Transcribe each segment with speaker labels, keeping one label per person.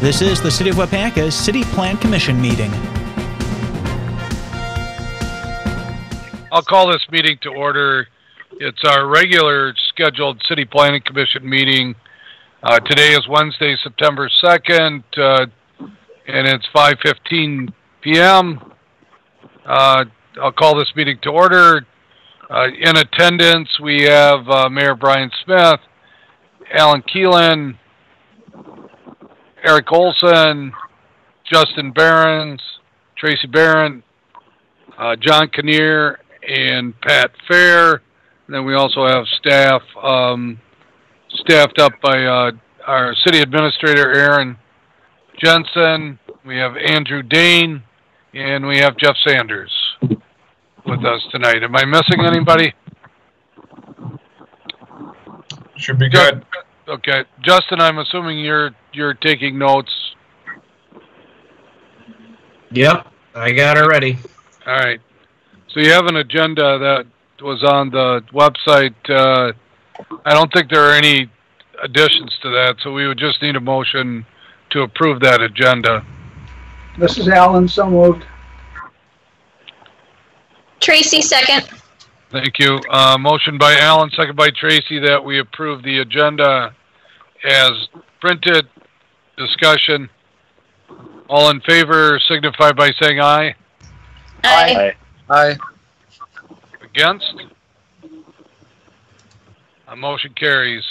Speaker 1: This is the City of Waupaca's City Plan Commission meeting.
Speaker 2: I'll call this meeting to order. It's our regular scheduled City Planning Commission meeting. Today is Wednesday, September 2nd, and it's 5:15 p.m. I'll call this meeting to order. In attendance, we have Mayor Brian Smith, Alan Keelan, Eric Olson, Justin Behrens, Tracy Barron, John Kinnear, and Pat Fair. And then we also have staffed up by our city administrator, Aaron Jensen. We have Andrew Dane, and we have Jeff Sanders with us tonight. Am I missing anybody?
Speaker 3: Should be good.
Speaker 2: Okay. Justin, I'm assuming you're taking notes.
Speaker 4: Yep, I got it ready.
Speaker 2: All right. So you have an agenda that was on the website. I don't think there are any additions to that, so we would just need a motion to approve that agenda.
Speaker 5: This is Alan, so moved.
Speaker 6: Tracy, second.
Speaker 2: Thank you. Motion by Alan, second by Tracy, that we approve the agenda as printed. Discussion. All in favor signify by saying aye.
Speaker 6: Aye.
Speaker 3: Aye.
Speaker 2: Against? Motion carries.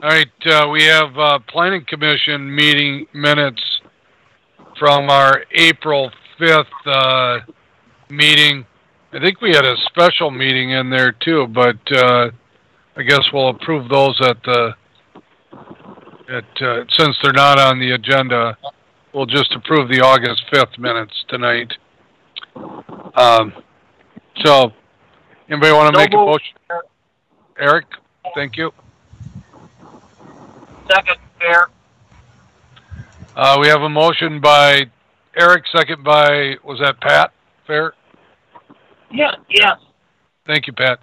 Speaker 2: All right, we have Planning Commission meeting minutes from our April 5th meeting. I think we had a special meeting in there too, but I guess we'll approve those since they're not on the agenda. We'll just approve the August 5th minutes tonight. So, anybody want to make a motion? Eric, thank you.
Speaker 7: Second, Fair.
Speaker 2: We have a motion by Eric, second by, was that Pat Fair?
Speaker 7: Yeah, yes.
Speaker 2: Thank you, Pat.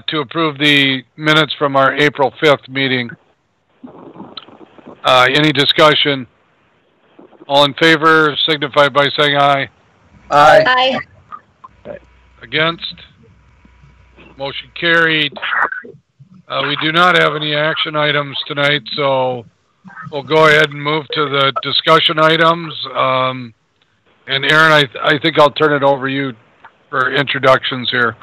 Speaker 2: To approve the minutes from our April 5th meeting. Any discussion? All in favor signify by saying aye.
Speaker 6: Aye.
Speaker 2: Against? Motion carried. We do not have any action items tonight, so we'll go ahead and move to the discussion items. And Aaron, I think I'll turn it over to you for introductions here.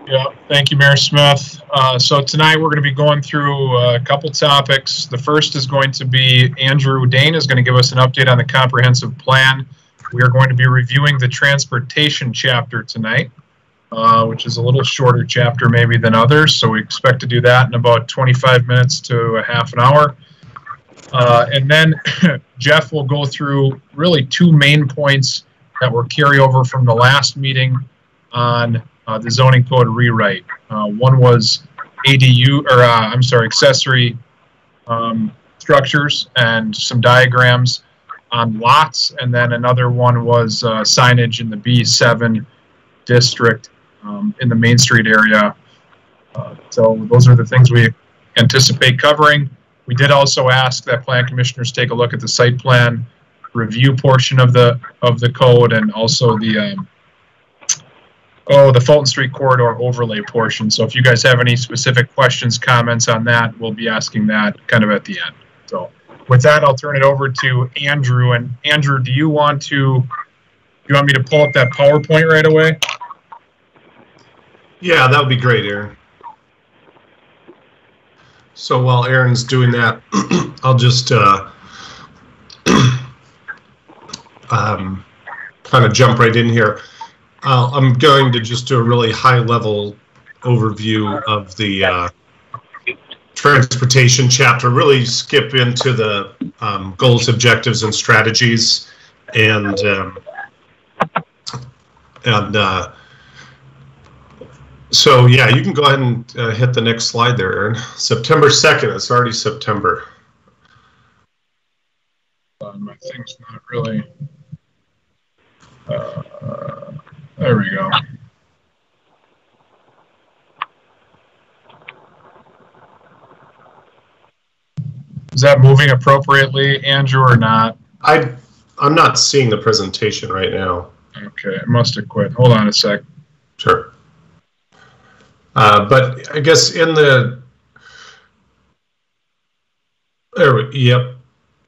Speaker 3: Yeah, thank you, Mayor Smith. So tonight we're going to be going through a couple topics. The first is going to be Andrew Dane is going to give us an update on the comprehensive plan. We are going to be reviewing the transportation chapter tonight, which is a little shorter chapter maybe than others. So we expect to do that in about 25 minutes to a half an hour. And then Jeff will go through really two main points that were carryover from the last meeting on the zoning code rewrite. One was accessory structures and some diagrams on lots, and then another one was signage in the B7 district in the Main Street area. So those are the things we anticipate covering. We did also ask that plan commissioners take a look at the site plan review portion of the code, and also the Fulton Street corridor overlay portion. So if you guys have any specific questions, comments on that, we'll be asking that kind of at the end. So with that, I'll turn it over to Andrew. And Andrew, do you want me to pull up that PowerPoint right away?
Speaker 8: Yeah, that would be great, Aaron. So while Aaron's doing that, I'll just kind of jump right in here. I'm going to just do a really high-level overview of the transportation chapter, really skip into the goals, objectives, and strategies, and so yeah, you can go ahead and hit the next slide there, Aaron. September 2nd, it's already September.
Speaker 3: My thing's not really... there we go. Is that moving appropriately, Andrew, or not?
Speaker 8: I'm not seeing the presentation right now.
Speaker 3: Okay, I must have quit. Hold on a sec.
Speaker 8: Sure. But I guess in the, yep.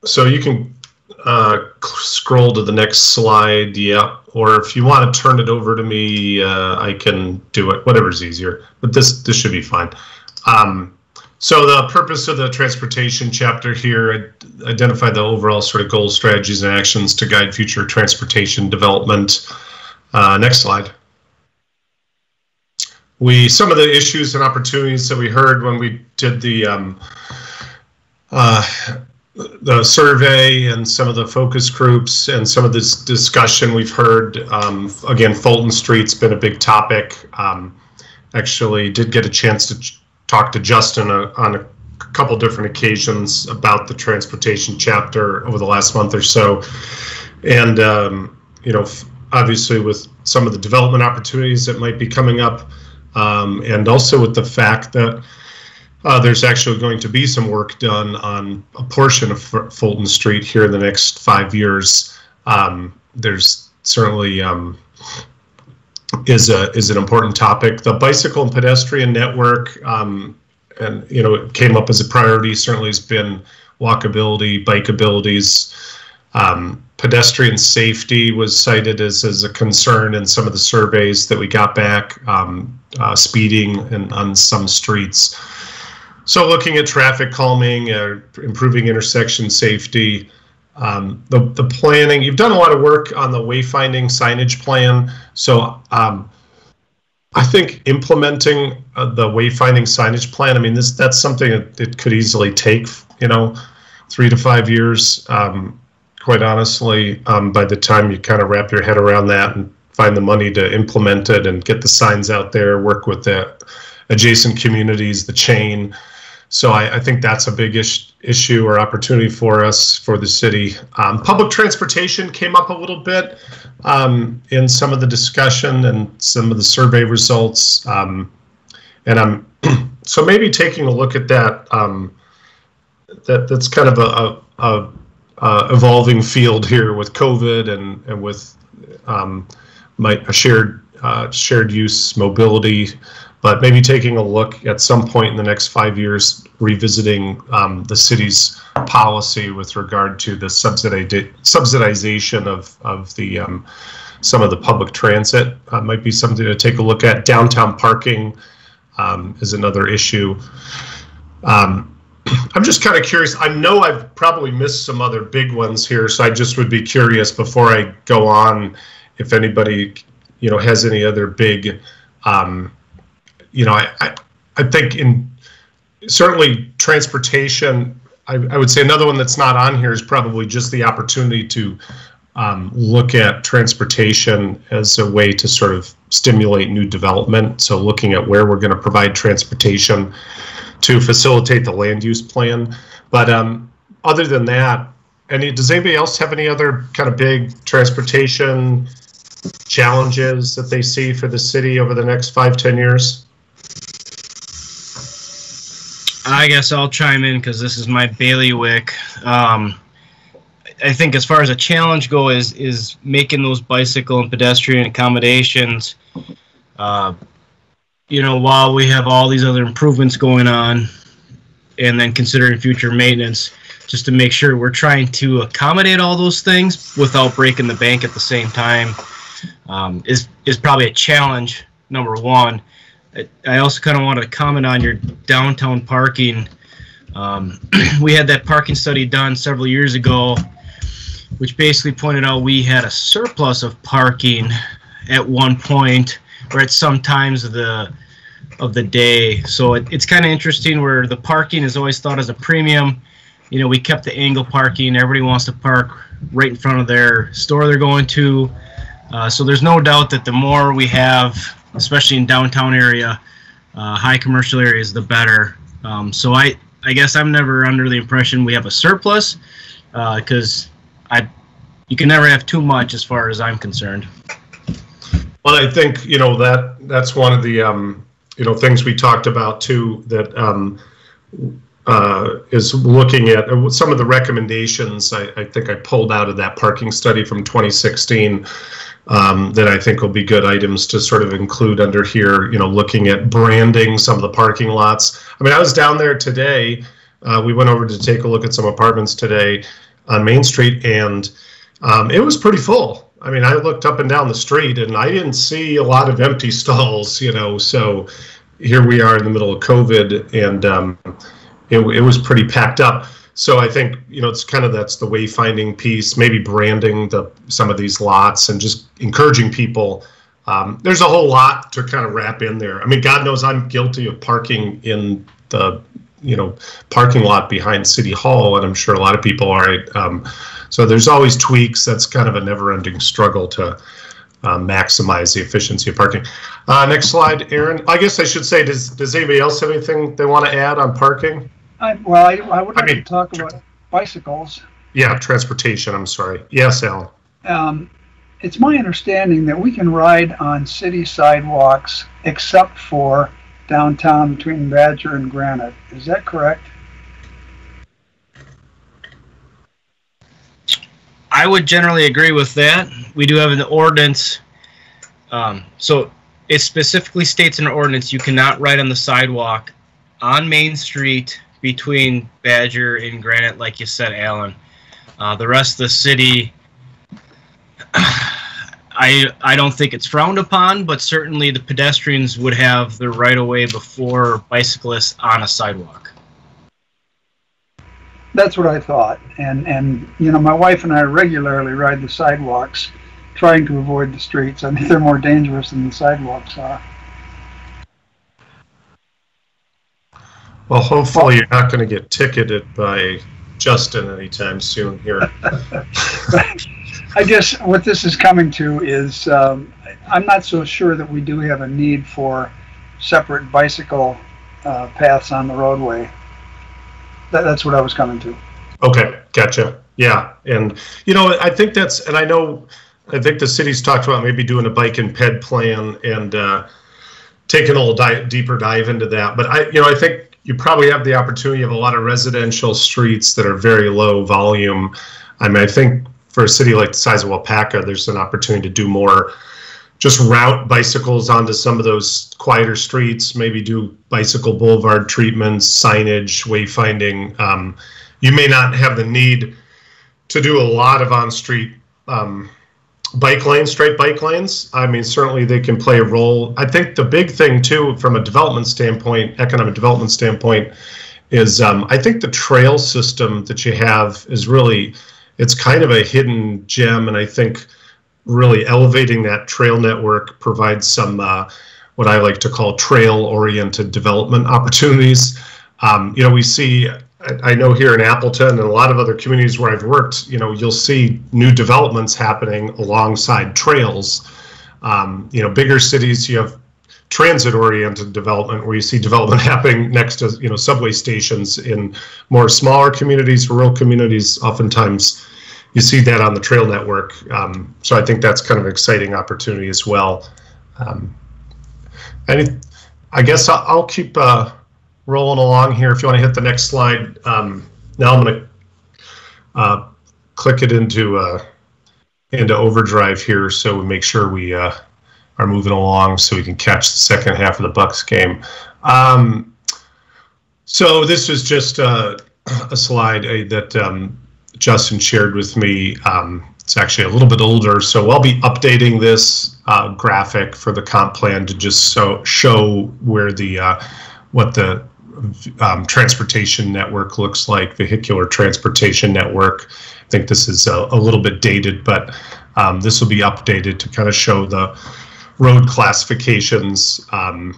Speaker 8: So you can scroll to the next slide, yeah. Or if you want to turn it over to me, I can do it, whatever's easier. But this should be fine. So the purpose of the transportation chapter here, identify the overall sort of goals, strategies, and actions to guide future transportation development. Next slide. Some of the issues and opportunities that we heard when we did the survey and some of the focus groups and some of this discussion we've heard. Again, Fulton Street's been a big topic. Actually did get a chance to talk to Justin on a couple different occasions about the transportation chapter over the last month or so. And, you know, obviously with some of the development opportunities that might be coming up, and also with the fact that there's actually going to be some work done on a portion of Fulton Street here in the next 5 years. There's certainly is an important topic. The bicycle and pedestrian network, and you know, it came up as a priority. Certainly has been walkability, bikeabilities. Pedestrian safety was cited as a concern in some of the surveys that we got back. Speeding on some streets. So looking at traffic calming, improving intersection safety, the planning. You've done a lot of work on the wayfinding signage plan. So I think implementing the wayfinding signage plan, I mean, that's something that it could easily take, you know, 3 to 5 years. Quite honestly, by the time you kind of wrap your head around that and find the money to implement it and get the signs out there, work with the adjacent communities, the chain. So I think that's a big issue or opportunity for us, for the city. Public transportation came up a little bit in some of the discussion and some of the survey results. And I'm so maybe taking a look at that. That's kind of a evolving field here with COVID and with a shared use mobility. But maybe taking a look at some point in the next 5 years, revisiting the city's policy with regard to the subsidization of the some of the public transit might be something to take a look at. Downtown parking is another issue. I'm just kind of curious. I know I've probably missed some other big ones here, so I just would be curious before I go on if anybody, you know, has any other big. You know, I think in certainly transportation, I would say another one that's not on here is probably just the opportunity to look at transportation as a way to sort of stimulate new development. So looking at where we're going to provide transportation to facilitate the land use plan. But other than that, does anybody else have any other kind of big transportation challenges that they see for the city over the next 5-10 years?
Speaker 4: I guess I'll chime in because this is my bailiwick. I think as far as a challenge goes is making those bicycle and pedestrian accommodations, you know, while we have all these other improvements going on, and then considering future maintenance, just to make sure we're trying to accommodate all those things without breaking the bank at the same time, is probably a challenge, number one. I also kind of want to comment on your downtown parking. We had that parking study done several years ago, which basically pointed out we had a surplus of parking at one point or at some times of the day. So it's kind of interesting where the parking is always thought as a premium. You know, we kept the angle parking. Everybody wants to park right in front of their store they're going to. So there's no doubt that the more we have, especially in downtown area, high commercial areas, the better. So I guess I'm never under the impression we have a surplus, because you can never have too much as far as I'm concerned.
Speaker 8: Well, I think, you know, that's one of the you know, things we talked about too, that is looking at some of the recommendations I think I pulled out of that parking study from 2016 that I think will be good items to sort of include under here, looking at branding some of the parking lots. I mean, I was down there today. We went over to take a look at some apartments today on Main Street, and it was pretty full. I mean, I looked up and down the street, and I didn't see a lot of empty stalls, so here we are in the middle of COVID, and it was pretty packed up. So I think, it's kind of, that's the wayfinding piece, maybe branding some of these lots and just encouraging people. There's a whole lot to kind of wrap in there. I mean, God knows I'm guilty of parking in the, parking lot behind City Hall, and I'm sure a lot of people are. So there's always tweaks. That's kind of a never-ending struggle to maximize the efficiency of parking. Next slide, Aaron. I guess I should say, does anybody else have anything they want to add on parking?
Speaker 5: I would like to talk about bicycles.
Speaker 8: Yeah, transportation, I'm sorry. Yes, Alan.
Speaker 5: It's my understanding that we can ride on city sidewalks except for downtown between Badger and Granite. Is that correct?
Speaker 4: I would generally agree with that. We do have an ordinance. So it specifically states in an ordinance you cannot ride on the sidewalk on Main Street between Badger and Granite, like you said, Alan. The rest of the city, I don't think it's frowned upon, but certainly the pedestrians would have the right-of-way before bicyclists on a sidewalk.
Speaker 5: That's what I thought. And my wife and I regularly ride the sidewalks, trying to avoid the streets. I think they're more dangerous than the sidewalks are.
Speaker 8: Well, hopefully you're not going to get ticketed by Justin anytime soon here.
Speaker 5: I guess what this is coming to is I'm not so sure that we do have a need for separate bicycle paths on the roadway. That's what I was coming to. Okay,
Speaker 8: gotcha. Yeah, and I think I think the city's talked about maybe doing a bike and ped plan and taking a little deeper dive into that. But I think you probably have the opportunity of a lot of residential streets that are very low volume. I mean, I think for a city like the size of Waupaca, there's an opportunity to do more, just route bicycles onto some of those quieter streets, maybe do bicycle boulevard treatments, signage, wayfinding. You may not have the need to do a lot of on-street bike lanes, straight bike lanes. I mean, certainly they can play a role. I think the big thing too, from a development standpoint, economic development standpoint, is I think the trail system that you have is really, it's kind of a hidden gem, and I think really elevating that trail network provides some what I like to call trail-oriented development opportunities. We see, I know here in Appleton and a lot of other communities where I've worked, you'll see new developments happening alongside trails. Bigger cities, you have transit-oriented development where you see development happening next to, subway stations. In more smaller communities, rural communities, oftentimes you see that on the trail network. So I think that's kind of an exciting opportunity as well. And I guess I'll keep rolling along here. If you want to hit the next slide. Now I'm going to click it into overdrive here, so we make sure we are moving along so we can catch the second half of the Bucks game. So this was just a slide that Justin shared with me. It's actually a little bit older, so I'll be updating this graphic for the comp plan to just show where what the transportation network looks like, vehicular transportation network. I think this is a little bit dated, but this will be updated to kind of show the road classifications and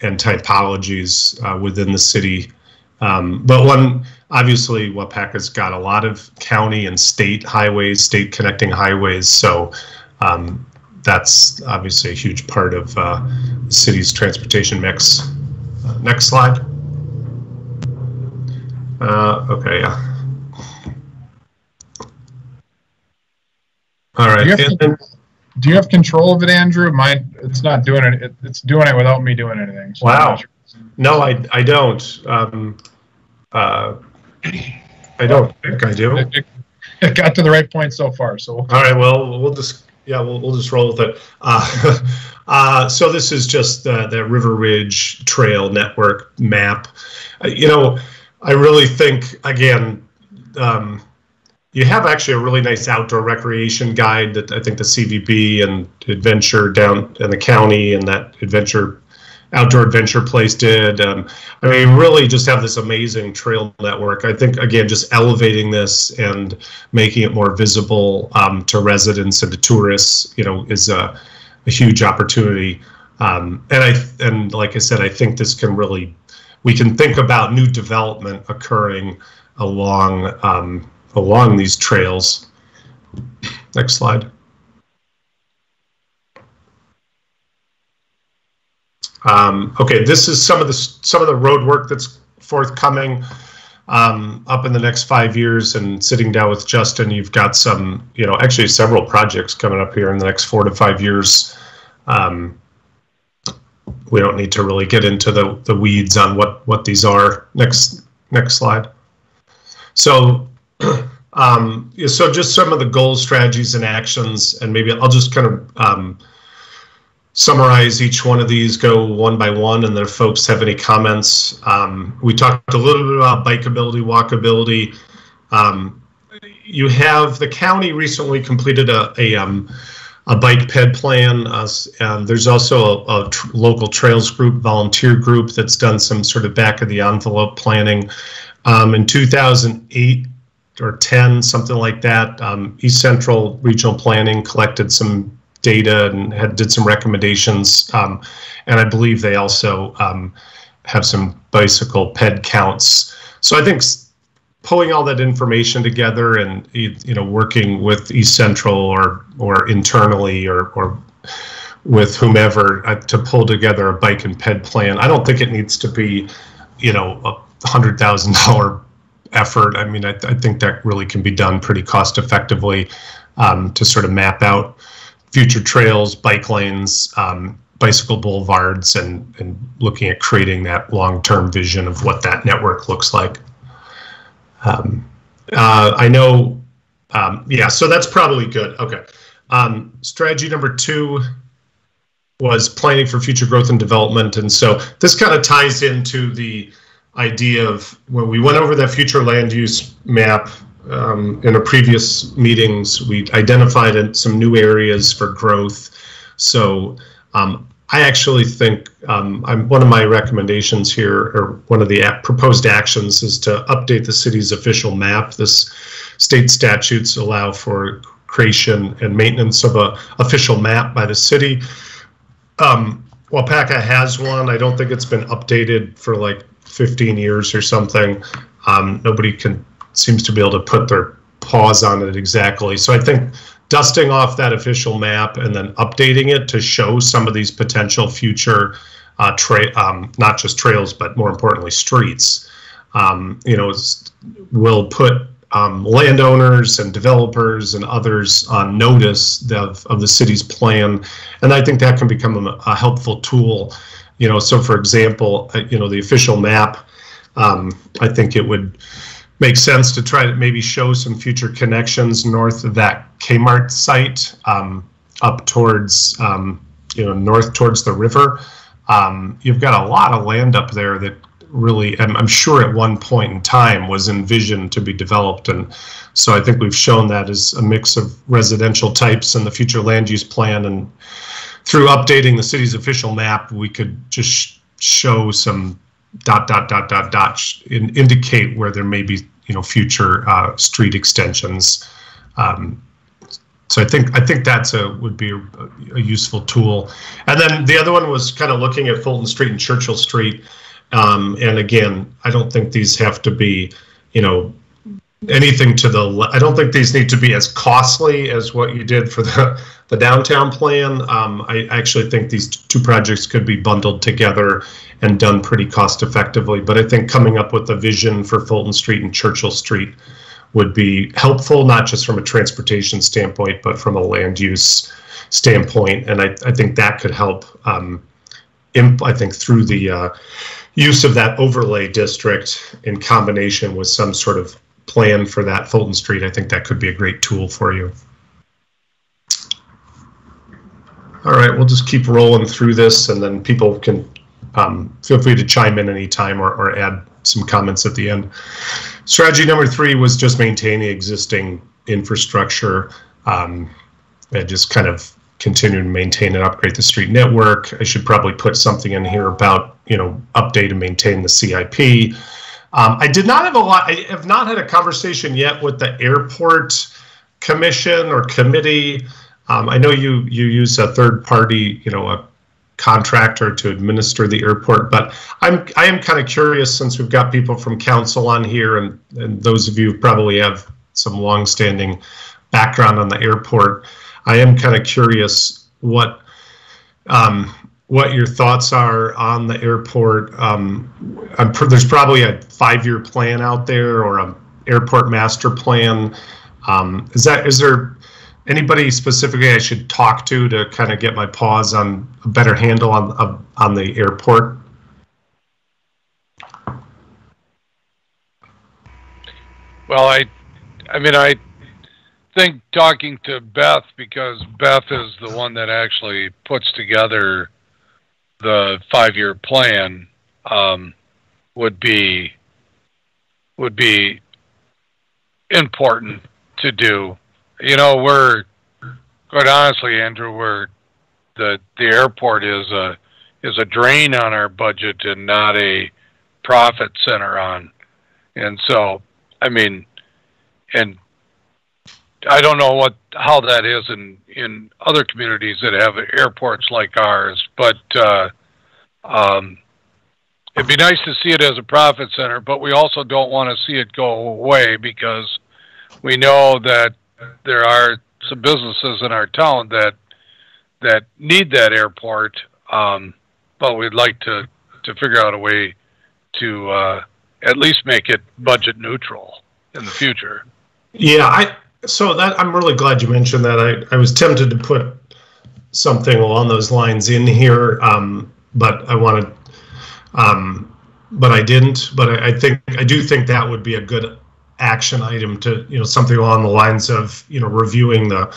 Speaker 8: typologies within the city. But obviously, Waupaca's got a lot of county and state highways, state connecting highways, so that's obviously a huge part of the city's transportation mix. Next slide. Okay, yeah. All right.
Speaker 3: Do you have control of it, Andrew? It's not doing it. It's doing it without me doing anything. So
Speaker 8: wow. No, I don't. I don't think I do.
Speaker 3: It got to the right point so far. So
Speaker 8: all right, well, we'll just roll with it. So this is just the River Ridge Trail Network map. I really think, again, you have actually a really nice outdoor recreation guide that I think the CVB and Adventure down in the county and that outdoor adventure place did. Really just have this amazing trail network. I think, again, just elevating this and making it more visible to residents and to tourists, is a huge opportunity. And like I said, I think this can we can think about new development occurring along these trails. Next slide. Okay, this is some of the road work that's forthcoming up in the next 5 years. And sitting down with Justin, you've got some, actually several projects coming up here in the next 4 to 5 years. We don't need to really get into the weeds on what these are. Next slide. So, so just some of the goals, strategies, and actions, and maybe I'll just kind of summarize each one of these, go one by one, and then if folks have any comments. We talked a little bit about bikeability, walkability. You have the county recently completed a bike ped plan, and there's also a local trails group, volunteer group that's done some sort of back of the envelope planning. In 2008 or 10, something like that, East Central Regional Planning collected some data and did some recommendations, and I believe they also have some bicycle ped counts. So I think pulling all that information together and working with East Central or internally or with whomever to pull together a bike and ped plan. I don't think it needs to be a $100,000 effort. I think that really can be done pretty cost effectively to sort of map out future trails, bike lanes, bicycle boulevards, and looking at creating that long-term vision of what that network looks like. I know, so that's probably good. Okay. Strategy number 2 was planning for future growth and development. And so this kind of ties into the idea of when we went over that future land use map in our previous meetings, we identified some new areas for growth. So I actually think one of my recommendations here, or one of the proposed actions, is to update the city's official map. This state statutes allow for creation and maintenance of an official map by the city. Waupaca has one. I don't think it's been updated for like 15 years or something. Nobody seems to be able to put their paws on it exactly. So I think dusting off that official map and then updating it to show some of these potential future not just trails, but more importantly streets, will put landowners and developers and others on notice of the city's plan, and I think that can become a helpful tool. So for example, the official map, I think it would make sense to try to maybe show some future connections north of that Kmart site, up towards north towards the river. You've got a lot of land up there that really, and I'm sure at one point in time was envisioned to be developed, and so I think we've shown that as a mix of residential types in the future land use plan, and through updating the city's official map, we could just show some ... indicate where there may be future street extensions. So I think that's would be a useful tool. And then the other one was kind of looking at Fulton Street and Churchill Street. And again, I don't think these have to be, anything to the. I don't think these need to be as costly as what you did for the downtown plan. I actually think these two projects could be bundled together and done pretty cost effectively. But I think coming up with a vision for Fulton Street and Churchill Street would be helpful, not just from a transportation standpoint, but from a land use standpoint. And I think that could help, I think through the use of that overlay district in combination with some sort of plan for that Fulton Street, I think that could be a great tool for you. All right, we'll just keep rolling through this, and then people can feel free to chime in anytime or add some comments at the end. Strategy number 3 was just maintaining existing infrastructure and just kind of continue to maintain and upgrade the street network. I should probably put something in here about, you know, update and maintain the CIP. I have not had a conversation yet with the airport commission or committee. I know you use a third party, you know, a contractor to administer the airport, but I am kind of curious, since we've got people from council on here, and those of you who probably have some longstanding background on the airport, I am kind of curious what your thoughts are on the airport. There's probably a 5-year plan out there, or a airport master plan. Is there anybody specifically I should talk to kind of get my paws on a better handle on the airport?
Speaker 2: Well, I mean, I think talking to Beth, because Beth is the one that actually puts together the 5-year plan, would be important to do. You know, we're, quite honestly, Andrew, the airport is a drain on our budget and not a profit center on. And so, I mean, and I don't know how that is in other communities that have airports like ours, but it'd be nice to see it as a profit center, but we also don't want to see it go away, because we know that there are some businesses in our town that need that airport, but we'd like to figure out a way to at least make it budget neutral in the future. Yeah,
Speaker 8: so I'm really glad you mentioned that. I was tempted to put something along those lines in here, but I wanted, but I didn't. But I do think that would be a good action item to, you know, something along the lines of, you know, reviewing the,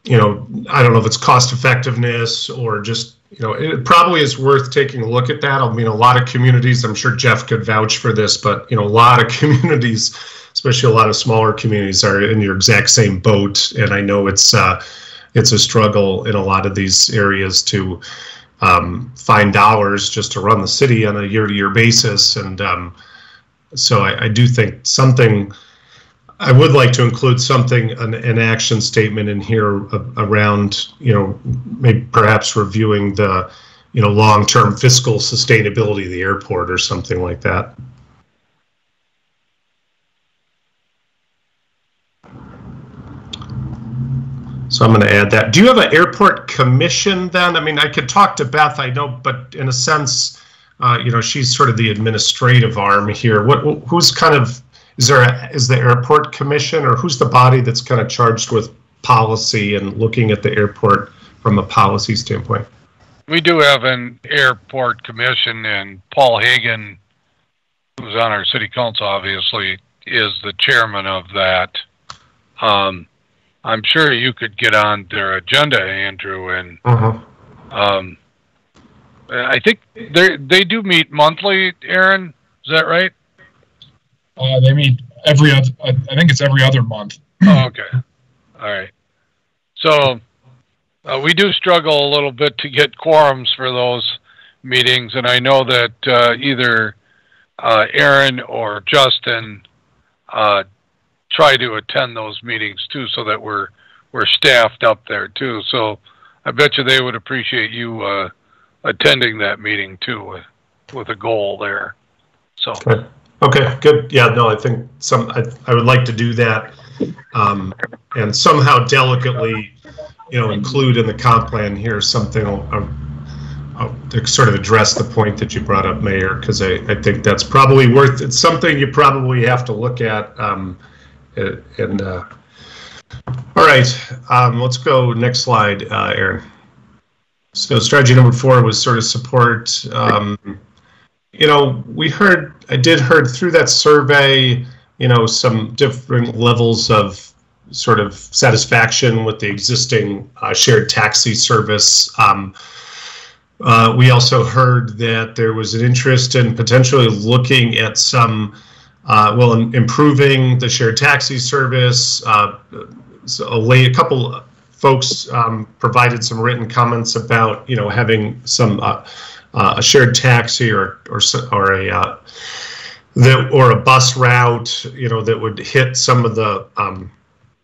Speaker 8: you know, I don't know if it's cost effectiveness or just, you know, it probably is worth taking a look at that. I mean, a lot of communities, I'm sure Jeff could vouch for this, but, you know, a lot of communities, especially a lot of smaller communities, are in your exact same boat. And I know it's a struggle in a lot of these areas to find dollars just to run the city on a year-to-year basis. And so I do think I would like to include an action statement in here around, you know, maybe perhaps reviewing the, you know, long-term fiscal sustainability of the airport or something like that. So I'm going to add that. Do you have an airport commission then? I mean, I could talk to Beth, I know, but in a sense, you know, she's sort of the administrative arm here. Who's kind of, is the airport commission, or who's the body that's kind of charged with policy and looking at the airport from a policy standpoint?
Speaker 2: We do have an airport commission, and Paul Hagan, who's on our city council, obviously, is the chairman of that. I'm sure you could get on their agenda, Andrew, and I think they do meet monthly, Aaron. Is that right?
Speaker 3: They meet every other, I think it's every other month.
Speaker 2: Oh, okay. All right. So we do struggle a little bit to get quorums for those meetings, and I know that either Aaron or Justin try to attend those meetings too, so that we're staffed up there too. So I bet you they would appreciate you attending that meeting too, with a goal there. So.
Speaker 8: Okay, good. Yeah, no, I think I would like to do that, and somehow delicately, you know, include in the comp plan here something to sort of address the point that you brought up, Mayor, because I think that's probably it's something you probably have to look at. All right, let's go next slide, Aaron. So strategy number 4 was sort of support. You know, I did heard through that survey, you know, some different levels of sort of satisfaction with the existing shared taxi service. We also heard that there was an interest in potentially looking at some, improving the shared taxi service. So a couple folks provided some written comments about, you know, having some a shared taxi or a bus route, you know, that would hit some of the,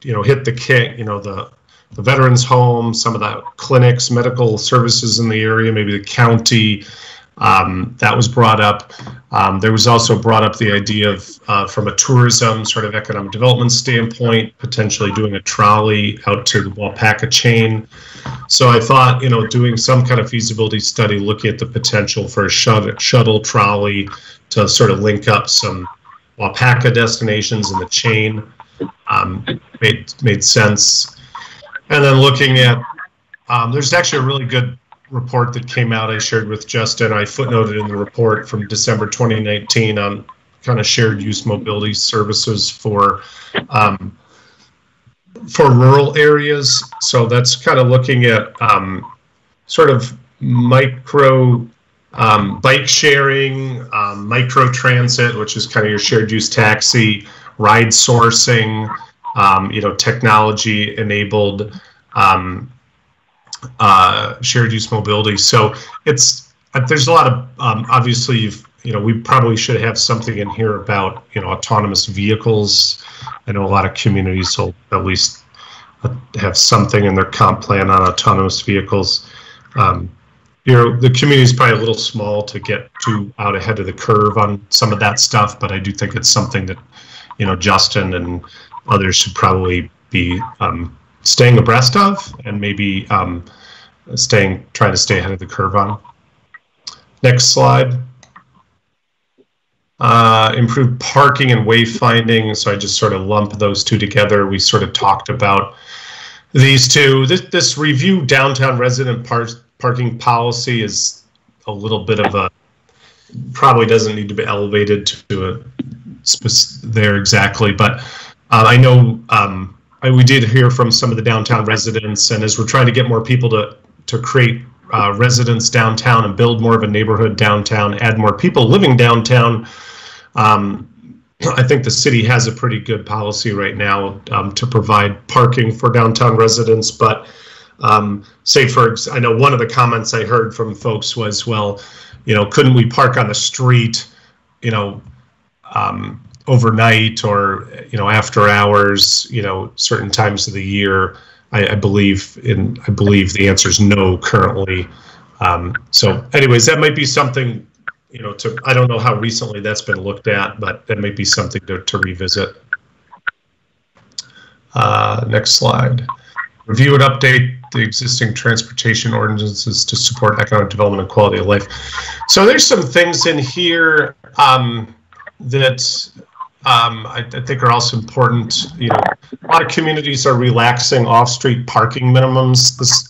Speaker 8: hit the veterans home, some of the clinics, medical services in the area, maybe the county. That was brought up. There was also brought up the idea of, from a tourism sort of economic development standpoint, potentially doing a trolley out to the Waupaca chain. So I thought, you know, doing some kind of feasibility study, looking at the potential for a shuttle trolley to sort of link up some Waupaca destinations in the chain made sense. And then looking at, there's actually a really good report that came out I shared with Justin. I footnoted in the report from December 2019 on kind of shared use mobility services for rural areas. So that's kind of looking at sort of micro bike sharing, micro transit, which is kind of your shared use taxi, ride sourcing, you know, technology enabled shared use mobility. So there's a lot of obviously we probably should have something in here about, you know, autonomous vehicles. I know a lot of communities will at least have something in their comp plan on autonomous vehicles. You know, the community is probably a little small to get too out ahead of the curve on some of that stuff, but I do think it's something that, you know, Justin and others should probably be staying abreast of, and maybe trying to stay ahead of the curve on. Next slide. Improved parking and wayfinding. So I just sort of lump those two together. We sort of talked about these two. This review downtown resident parking policy is a little bit of a, probably doesn't need to be elevated to a there exactly, but I know we did hear from some of the downtown residents, and as we're trying to get more people to create residents downtown and build more of a neighborhood downtown, add more people living downtown, I think the city has a pretty good policy right now to provide parking for downtown residents. But I know one of the comments I heard from folks was, well, you know, couldn't we park on the street, you know, overnight or, you know, after hours, you know, certain times of the year? I believe the answer is no currently. So anyways, that might be something, you know, I don't know how recently that's been looked at, but that might be something to revisit. Next slide. Review and update the existing transportation ordinances to support economic development and quality of life. So there's some things in here that I think are also important. You know, a lot of communities are relaxing off-street parking minimums.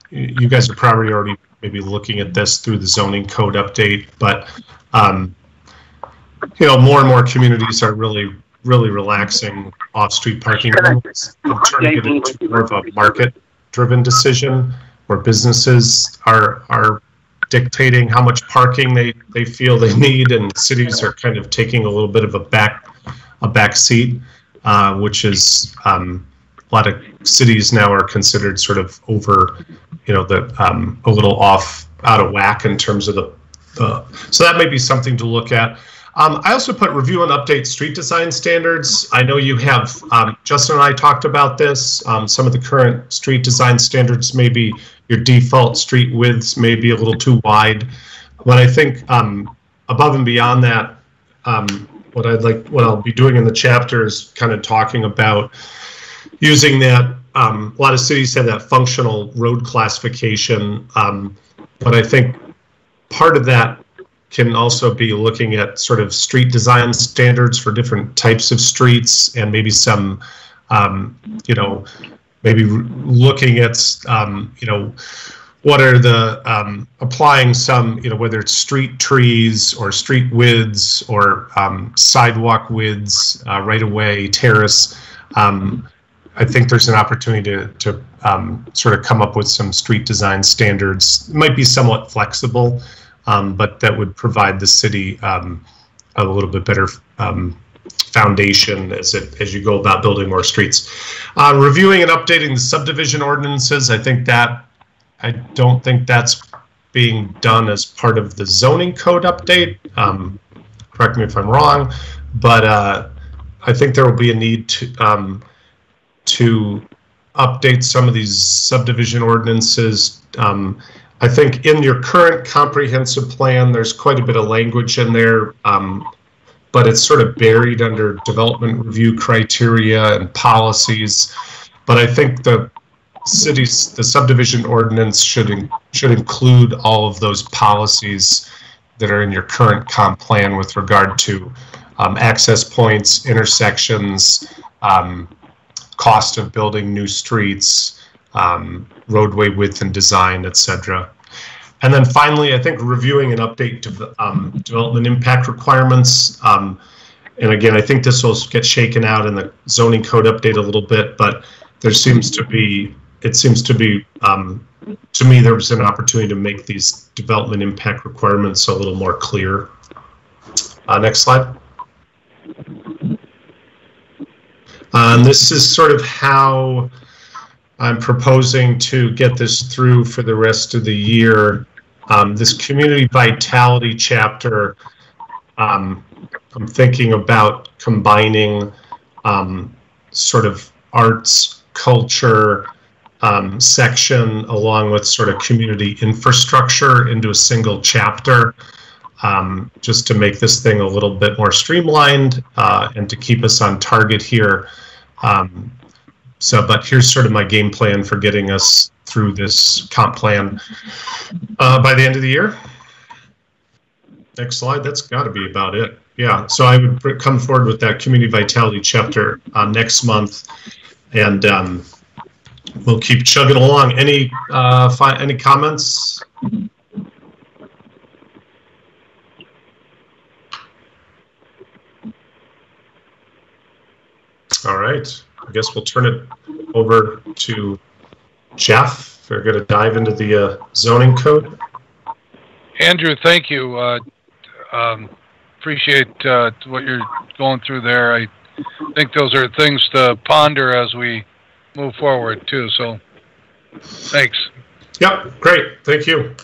Speaker 8: You guys are probably already maybe looking at this through the zoning code update, but you know, more and more communities are really relaxing off-street parking minimums and turning it into more of a market-driven decision where businesses are dictating how much parking they feel they need, and cities are kind of taking a little bit of a back seat, which is a lot of cities now are considered sort of over, you know, a little out of whack in terms of so that may be something to look at. I also put review and update street design standards. I know you have, Justin and I talked about this. Some of the current street design standards, maybe your default street widths may be a little too wide. But I think above and beyond that, what I'll be doing in the chapter is kind of talking about using that. A lot of cities have that functional road classification, but I think part of that can also be looking at sort of street design standards for different types of streets, and maybe some, you know, maybe looking at, you know, what are the applying some, whether it's street trees or street widths or sidewalk widths, right away, terrace. I think there's an opportunity to sort of come up with some street design standards. It might be somewhat flexible, but that would provide the city a little bit better foundation as you go about building more streets. Reviewing and updating the subdivision ordinances. I don't think that's being done as part of the zoning code update. Correct me if I'm wrong, but I think there will be a need to update some of these subdivision ordinances. I think in your current comprehensive plan, there's quite a bit of language in there, but it's sort of buried under development review criteria and policies. But I think the subdivision ordinance should include all of those policies that are in your current comp plan with regard to access points, intersections, cost of building new streets, roadway width and design, etc. And then finally, I think reviewing and update development impact requirements. And again, I think this will get shaken out in the zoning code update a little bit, but there seems to be, to me, there was an opportunity to make these development impact requirements a little more clear. Next slide. This is sort of how I'm proposing to get this through for the rest of the year. This community vitality chapter, I'm thinking about combining sort of arts, culture section along with sort of community infrastructure into a single chapter, just to make this thing a little bit more streamlined and to keep us on target here. But here's sort of my game plan for getting us through this comp plan by the end of the year. Next slide. That's got to be about it. Yeah. So I would come forward with that community vitality chapter next month, and we'll keep chugging along. Any comments? All right. I guess we'll turn it over to Jeff. We're going to dive into the zoning code.
Speaker 2: Andrew, thank you. Appreciate what you're going through there. I think those are things to ponder as we move forward too. So, thanks.
Speaker 8: Yep, great. Thank you.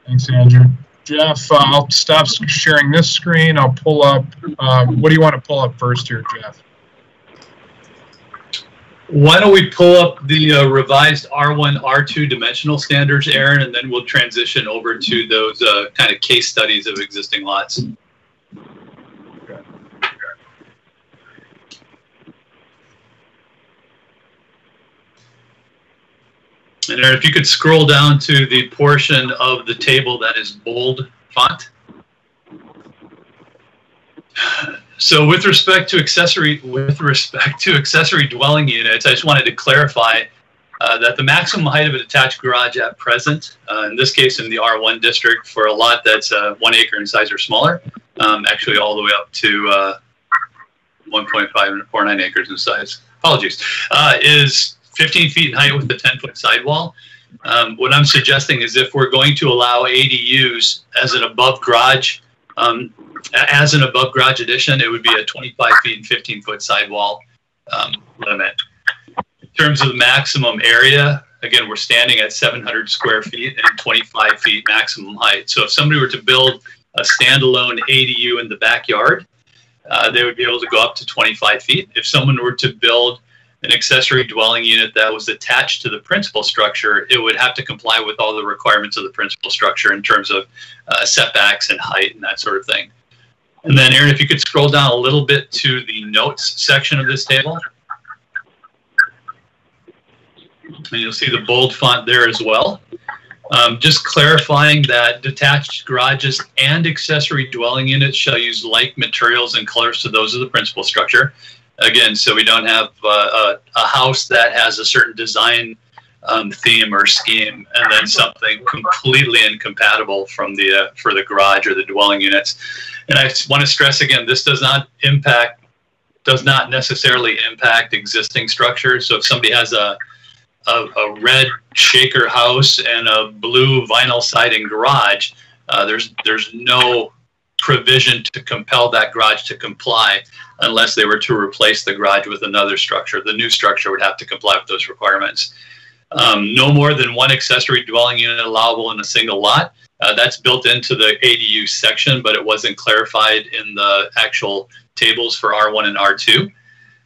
Speaker 3: Thanks, Andrew. Jeff, I'll stop sharing this screen. I'll pull up. What do you want to pull up first here, Jeff?
Speaker 9: Why don't we pull up the revised R1, R2 dimensional standards, Aaron, and then we'll transition over to those kind of case studies of existing lots.
Speaker 3: Okay.
Speaker 9: And Aaron, if you could scroll down to the portion of the table that is bold font. So with respect to accessory dwelling units, I just wanted to clarify that the maximum height of a detached garage at present, in this case in the R1 district for a lot that's 1 acre in size or smaller, actually all the way up to 1.549 acres in size, apologies, is 15 feet in height with a 10-foot sidewall. What I'm suggesting is if we're going to allow ADUs as an above garage addition, it would be a 25 feet and 15-foot sidewall limit. In terms of the maximum area, again, we're standing at 700 square feet and 25 feet maximum height. So if somebody were to build a standalone ADU in the backyard, they would be able to go up to 25 feet. If someone were to build an accessory dwelling unit that was attached to the principal structure, it would have to comply with all the requirements of the principal structure in terms of setbacks and height and that sort of thing. And then, Aaron, if you could scroll down a little bit to the notes section of this table. And you'll see the bold font there as well. Just clarifying that detached garages and accessory dwelling units shall use like materials and colors to those of the principal structure. Again, so we don't have a house that has a certain design theme or scheme, and then something completely incompatible from the for the garage or the dwelling units. And I want to stress again, this does not necessarily impact existing structures. So if somebody has a red shaker house and a blue vinyl siding garage, there's no provision to compel that garage to comply unless they were to replace the garage with another structure. The new structure would have to comply with those requirements. No more than one accessory dwelling unit allowable in a single lot. That's built into the ADU section, but it wasn't clarified in the actual tables for R1 and R2.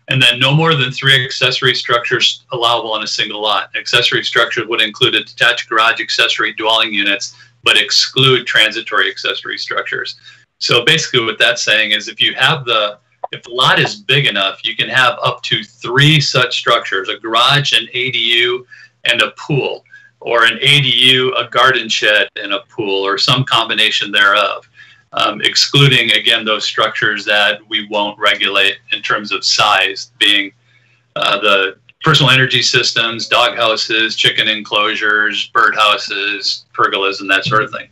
Speaker 9: And then no more than 3 accessory structures allowable on a single lot. Accessory structures would include a detached garage accessory dwelling units, but exclude transitory accessory structures. So basically what that's saying is if the lot is big enough, you can have up to 3 such structures: a garage, an ADU, and a pool, or an ADU, a garden shed, and a pool, or some combination thereof. Excluding, again, those structures that we won't regulate in terms of size, being the personal energy systems, dog houses, chicken enclosures, bird houses, pergolas, and that sort of thing.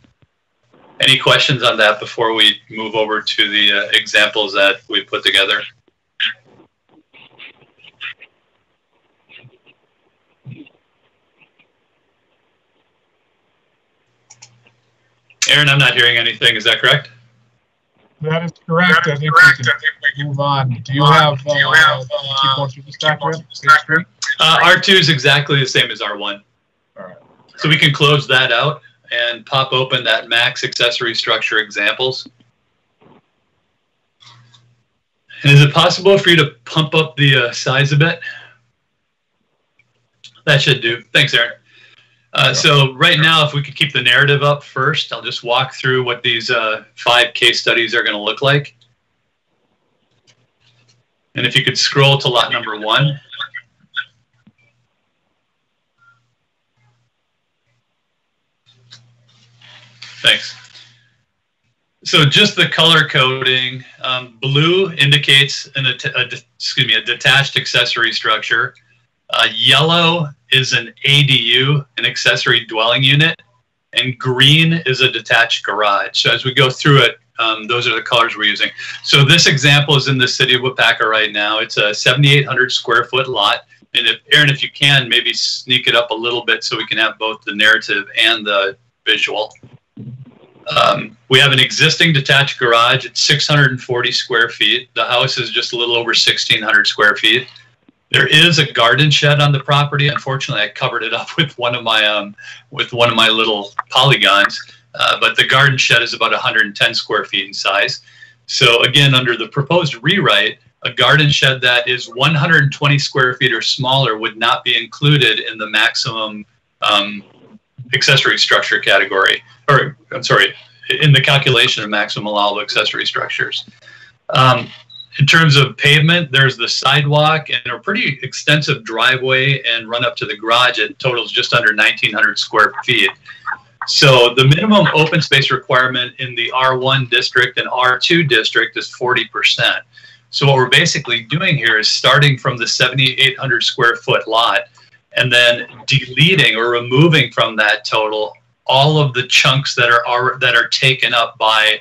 Speaker 9: Any questions on that before we move over to the examples that we put together? Aaron, I'm not hearing anything. Is that correct?
Speaker 3: That is correct. I think we can move on. Do you have keep going through this document?
Speaker 9: R2 is exactly the same as R1.
Speaker 3: All right.
Speaker 9: So we can close that out and pop open that max accessory structure examples. And is it possible for you to pump up the size a bit? That should do. Thanks, Aaron. So right now, if we could keep the narrative up first, I'll just walk through what these 5 case studies are going to look like. And if you could scroll to lot number 1. Thanks. So just the color coding, blue indicates a detached accessory structure. Yellow is an ADU, an accessory dwelling unit, and green is a detached garage. So as we go through it, those are the colors we're using. So this example is in the city of Waupaca right now. It's a 7,800 square foot lot. And if, Aaron, if you can, maybe sneak it up a little bit so we can have both the narrative and the visual. We have an existing detached garage. It's 640 square feet. The house is just a little over 1,600 square feet. There is a garden shed on the property. Unfortunately, I covered it up with one of my little polygons. But the garden shed is about 110 square feet in size. So again, under the proposed rewrite, a garden shed that is 120 square feet or smaller would not be included in the maximum accessory structure category, or I'm sorry, in the calculation of maximum allowable accessory structures. In terms of pavement, there's the sidewalk and a pretty extensive driveway and run up to the garage. It totals just under 1,900 square feet. So the minimum open space requirement in the R1 district and R2 district is 40%. So what we're basically doing here is starting from the 7,800 square foot lot and then deleting or removing from that total all of the chunks that are taken up by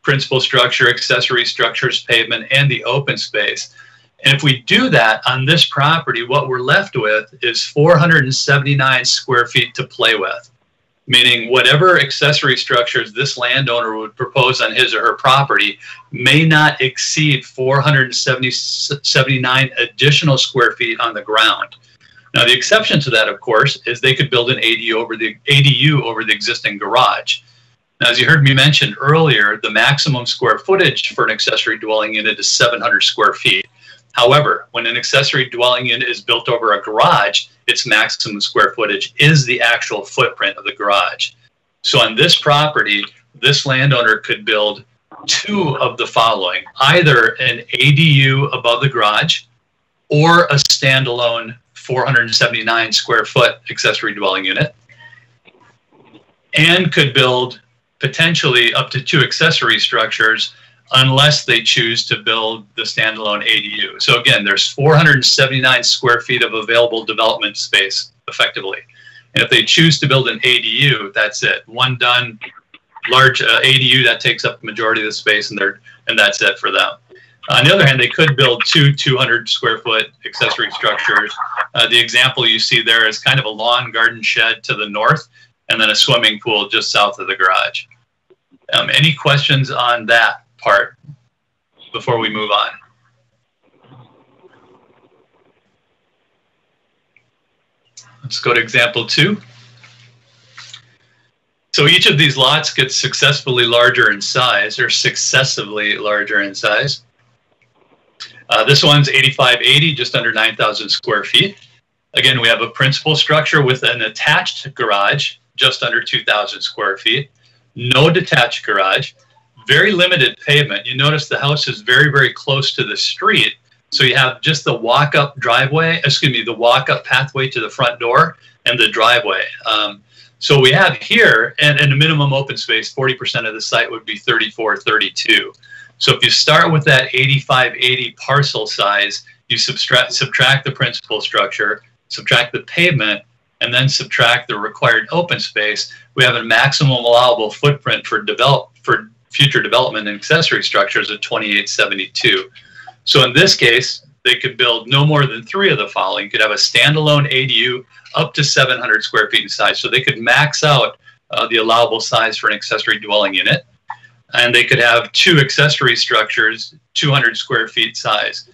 Speaker 9: principal structure, accessory structures, pavement, and the open space. And if we do that on this property, what we're left with is 479 square feet to play with, meaning whatever accessory structures this landowner would propose on his or her property may not exceed 479 additional square feet on the ground. Now, the exception to that, of course, is they could build an ADU over the existing garage. Now, as you heard me mention earlier, the maximum square footage for an accessory dwelling unit is 700 square feet. However, when an accessory dwelling unit is built over a garage, its maximum square footage is the actual footprint of the garage. So on this property, this landowner could build 2 of the following: either an ADU above the garage or a standalone 479 square foot accessory dwelling unit, and could build potentially up to 2 accessory structures unless they choose to build the standalone ADU. So again, there's 479 square feet of available development space effectively. And if they choose to build an ADU, that's it. One done, large ADU that takes up the majority of the space, and that's it for them. On the other hand, they could build two 200 square foot accessory structures. The example you see there is kind of a lawn garden shed to the north, and then a swimming pool just south of the garage. Any questions on that part before we move on? Let's go to example 2. So each of these lots gets successively larger in size, or successively larger in size. This one's 8580, just under 9,000 square feet. Again, we have a principal structure with an attached garage, just under 2,000 square feet. No detached garage, very limited pavement. You notice the house is very, very close to the street. So you have just the walk-up driveway, the walk-up pathway to the front door and the driveway. So we have here, and a minimum open space, 40% of the site would be 3432. So if you start with that 8580 parcel size, you subtract the principal structure, subtract the pavement, and then subtract the required open space, we have a maximum allowable footprint for future development and accessory structures of 2872. So in this case, they could build no more than 3 of the following. You could have a standalone ADU up to 700 square feet in size. So they could max out the allowable size for an accessory dwelling unit. And they could have 2 accessory structures, 200 square feet size.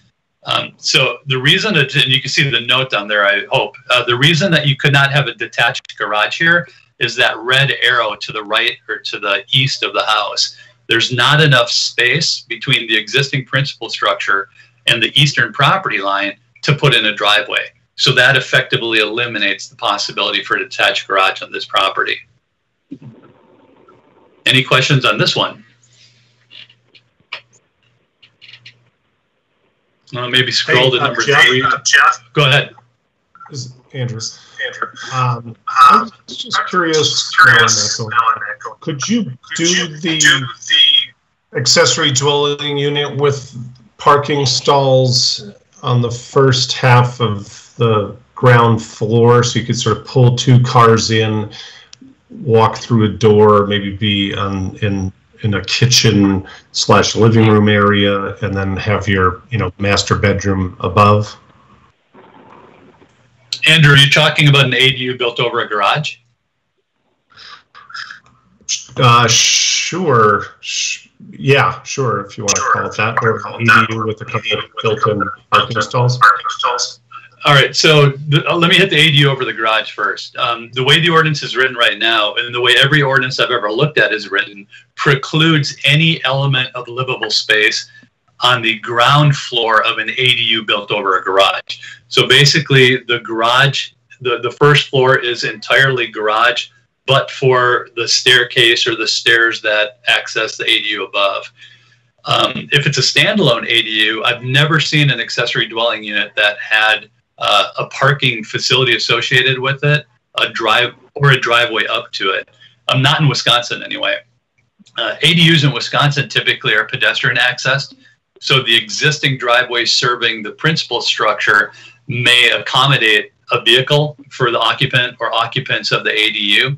Speaker 9: So the reason that, and you can see the note down there, I hope, the reason that you could not have a detached garage here is that red arrow to the right or to the east of the house. There's not enough space between the existing principal structure and the eastern property line to put in a driveway. So that effectively eliminates the possibility for a detached garage on this property. Any questions on this one? Maybe scroll to number 3.
Speaker 8: Jeff.
Speaker 9: Go ahead.
Speaker 8: Andrew. I'm just curious. Could you do the accessory dwelling unit with parking stalls on the first half of the ground floor, so you could sort of pull 2 cars in, walk through a door, maybe be in a kitchen / living room area, and then have your master bedroom above?
Speaker 9: Andrew, are you talking about an ADU built over a garage?
Speaker 8: Sure. Yeah, sure, if you want to call it that, or an ADU with a couple of built-in parking stalls.
Speaker 9: All right, so let me hit the ADU over the garage first. The way the ordinance is written right now, and the way every ordinance I've ever looked at is written, precludes any element of livable space on the ground floor of an ADU built over a garage. So basically, the garage, the first floor is entirely garage, but for the staircase or the stairs that access the ADU above. If it's a standalone ADU, I've never seen an accessory dwelling unit that had a parking facility associated with it, a driveway up to it. Not in Wisconsin anyway. ADUs in Wisconsin typically are pedestrian accessed, so the existing driveway serving the principal structure may accommodate a vehicle for the occupant or occupants of the ADU.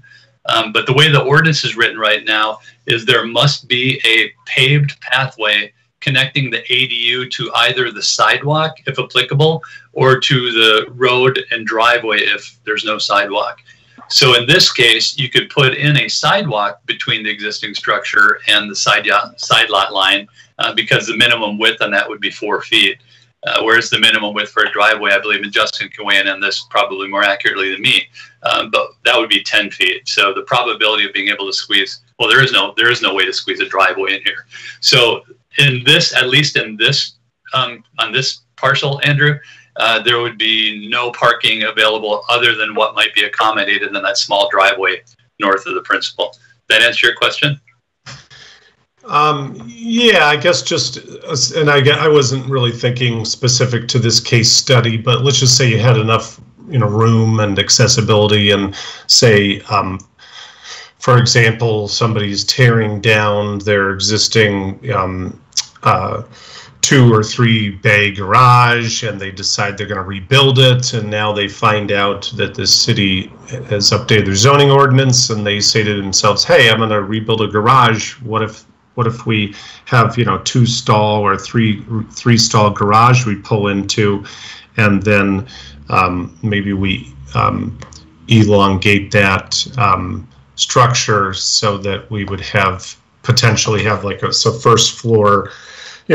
Speaker 9: But the way the ordinance is written right now is there must be a paved pathway connecting the ADU to either the sidewalk, if applicable, or to the road and driveway if there's no sidewalk. So in this case, you could put in a sidewalk between the existing structure and the side lot line because the minimum width on that would be 4 feet. Whereas the minimum width for a driveway, I believe, and Justin can weigh in on this probably more accurately than me, but that would be 10 feet. So the probability of being able to squeeze, well, there is no way to squeeze a driveway in here. So in this, at least in this, on this parcel, Andrew, there would be no parking available other than what might be accommodated in that small driveway north of the principal. That answer your question?
Speaker 8: Yeah, I guess just, and I wasn't really thinking specific to this case study, but let's just say you had enough, room and accessibility, and say, for example, somebody's tearing down their existing 2 or 3 bay garage, and they decide they're going to rebuild it, and now they find out that the city has updated their zoning ordinance, and they say to themselves, hey, I'm going to rebuild a garage. What if we have 2 stall or 3 stall garage we pull into, and then maybe we elongate that structure so that we would potentially have like a first floor,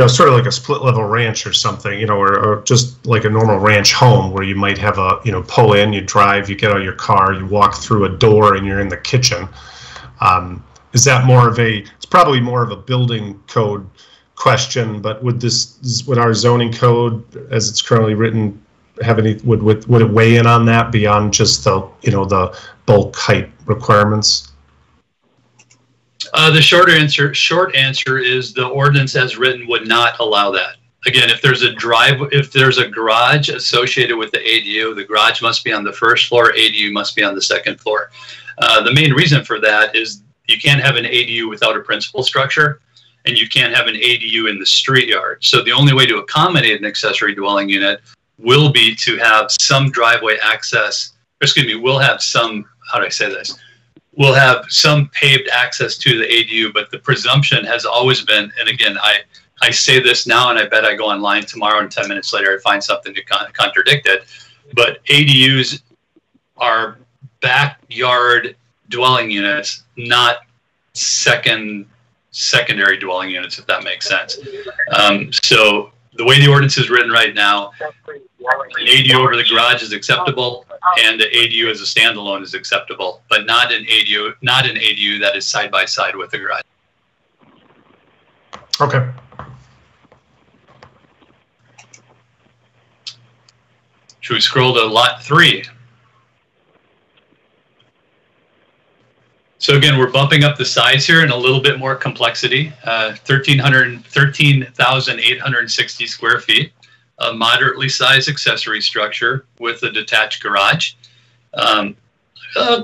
Speaker 8: sort of like a split level ranch or something, or just like a normal ranch home where you might have a, pull in, you drive, you get out of your car, you walk through a door and you're in the kitchen. Is that it's probably more of a building code question, but would our zoning code as it's currently written have would it weigh in on that beyond just the, the bulk height requirements?
Speaker 9: The short answer is the ordinance as written would not allow that. Again, if there's a garage associated with the ADU, the garage must be on the first floor, ADU must be on the second floor. The main reason for that is you can't have an ADU without a principal structure, and you can't have an ADU in the street yard. So the only way to accommodate an accessory dwelling unit will be to have some driveway access, we'll have some, how do I say this? We'll have some paved access to the ADU, but the presumption has always been, and again, I say this now, and I bet I go online tomorrow and 10 minutes later I find something to contradict it, but ADUs are backyard dwelling units, not secondary dwelling units, if that makes sense. So the way the ordinance is written right now, an ADU over the garage is acceptable, and the ADU as a standalone is acceptable, but not an ADU that is side by side with the garage.
Speaker 8: Okay.
Speaker 9: Should we scroll to lot 3? So again, we're bumping up the size here and a little bit more complexity. 13,860 square feet, a moderately sized accessory structure with a detached garage.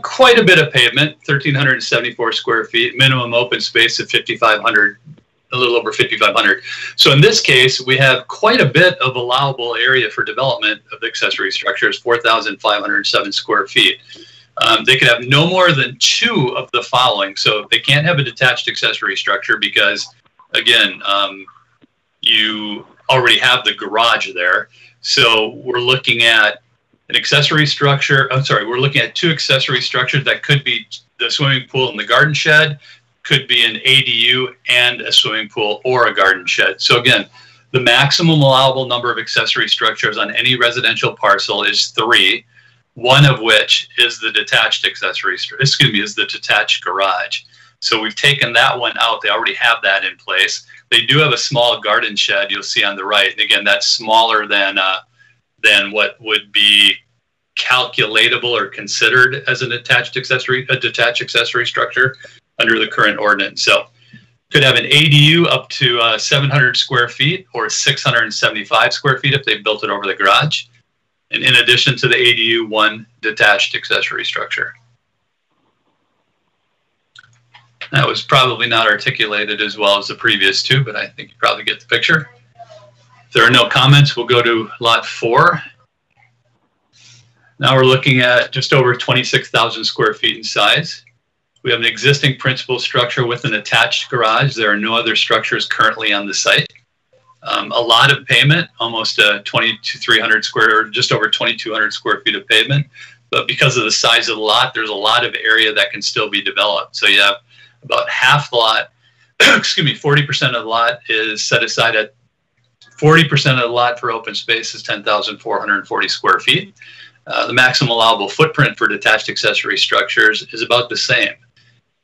Speaker 9: Quite a bit of pavement, 1,374 square feet, minimum open space of 5,500, a little over 5,500. So in this case, we have quite a bit of allowable area for development of the accessory structures, 4,507 square feet. They could have no more than 2 of the following. So they can't have a detached accessory structure because, again, you already have the garage there. So we're looking at an accessory structure. We're looking at 2 accessory structures that could be the swimming pool and the garden shed, could be an ADU and a swimming pool or a garden shed. So again, the maximum allowable number of accessory structures on any residential parcel is 3. One of which is the detached is the detached garage. So we've taken that one out. They already have that in place. They do have a small garden shed you'll see on the right. And again, that's smaller than what would be calculatable or considered as a detached accessory structure under the current ordinance. So could have an ADU up to 700 square feet or 675 square feet if they built it over the garage. And in addition to the ADU, 1 detached accessory structure. That was probably not articulated as well as the previous 2, but I think you probably get the picture. If there are no comments, we'll go to lot 4. Now we're looking at just over 26,000 square feet in size. We have an existing principal structure with an attached garage. There are no other structures currently on the site. A lot of pavement, almost 2,300 square, or just over 2,200 square feet of pavement. But because of the size of the lot, there's a lot of area that can still be developed. So you have about half the lot, 40% of the lot is set aside at 40% of the lot for open space is 10,440 square feet. The maximum allowable footprint for detached accessory structures is about the same.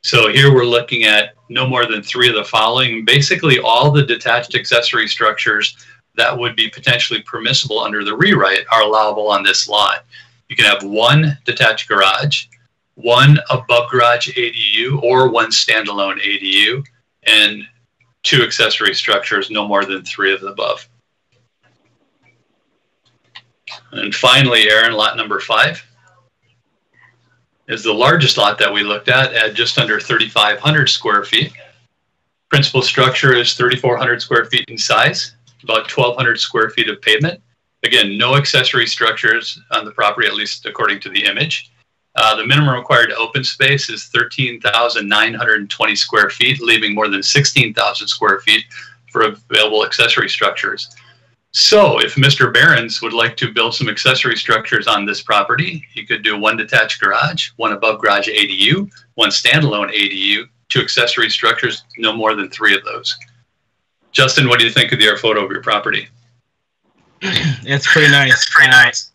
Speaker 9: So here we're looking at no more than 3 of the following. Basically, all the detached accessory structures that would be potentially permissible under the rewrite are allowable on this lot. You can have 1 detached garage, 1 above garage ADU, or 1 standalone ADU, and 2 accessory structures, no more than 3 of the above. And finally, Aaron, lot number 5. Is the largest lot that we looked at just under 3,500 square feet. Principal structure is 3,400 square feet in size, about 1,200 square feet of pavement. Again, no accessory structures on the property, at least according to the image. The minimum required open space is 13,920 square feet, leaving more than 16,000 square feet for available accessory structures. So if Mr. Behrens would like to build some accessory structures on this property, he could do 1 detached garage, 1 above garage ADU, 1 standalone ADU, 2 accessory structures, no more than 3 of those. Justin, what do you think of the air photo of your property?
Speaker 4: It's pretty nice. It's pretty nice.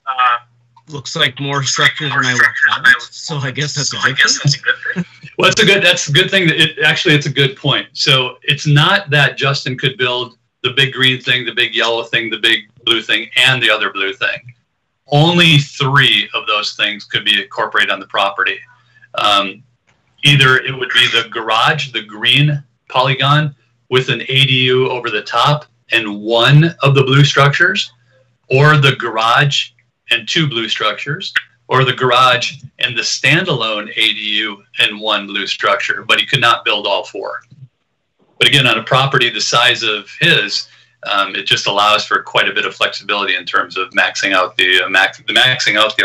Speaker 4: Looks like more structures than I would want, so I guess that's a good thing.
Speaker 9: Well, that's a good thing. It's a good point. So it's not that Justin could build the big green thing, the big yellow thing, the big blue thing, and the other blue thing. Only 3 of those things could be incorporated on the property. Either it would be the garage, the green polygon, with an ADU over the top and 1 of the blue structures, or the garage and 2 blue structures, or the garage and the standalone ADU and 1 blue structure, but he could not build all 4. But again, on a property the size of his, it just allows for quite a bit of flexibility in terms of maxing out the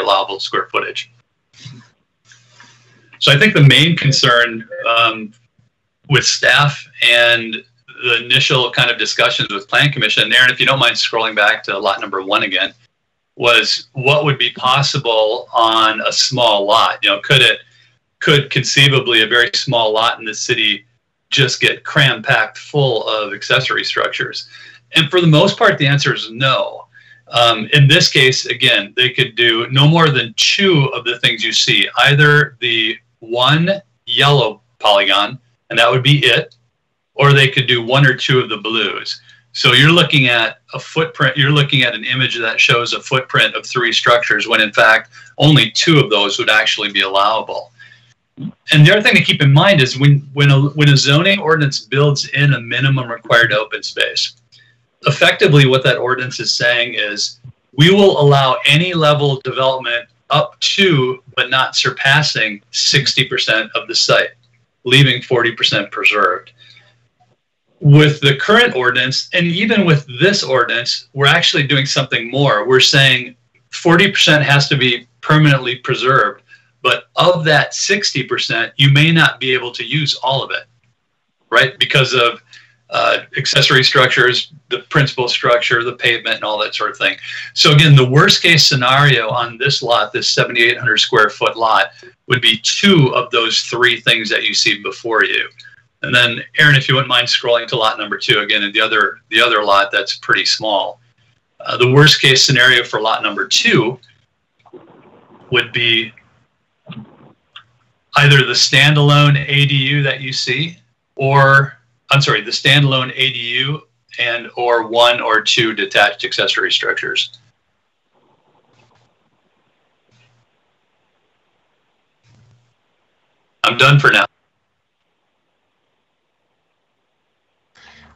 Speaker 9: allowable square footage. So I think the main concern with staff and the initial kind of discussions with Plan Commission, Aaron, if you don't mind scrolling back to lot number 1 again, was what would be possible on a small lot. You know, could conceivably a very small lot in the city just get cram-packed full of accessory structures? And for the most part, the answer is no. In this case, again, they could do no more than 2 of the things you see, either the 1 yellow polygon, and that would be it, or they could do 1 or 2 of the blues. So you're looking at a footprint, you're looking at an image that shows a footprint of 3 structures, when in fact, only 2 of those would actually be allowable. And the other thing to keep in mind is when a zoning ordinance builds in a minimum required open space, effectively what that ordinance is saying is we will allow any level of development up to but not surpassing 60% of the site, leaving 40% preserved. With the current ordinance, and even with this ordinance, we're actually doing something more. We're saying 40% has to be permanently preserved, but of that 60%, you may not be able to use all of it, right? Because of accessory structures, the principal structure, the pavement, and all that sort of thing. So again, the worst case scenario on this lot, this 7,800 square foot lot, would be 2 of those 3 things that you see before you. And then, Aaron, if you wouldn't mind scrolling to lot number 2 again, and the other lot that's pretty small. The worst case scenario for lot number 2 would be either the standalone ADU that you see, or the standalone ADU and or 1 or 2 detached accessory structures. I'm done for now.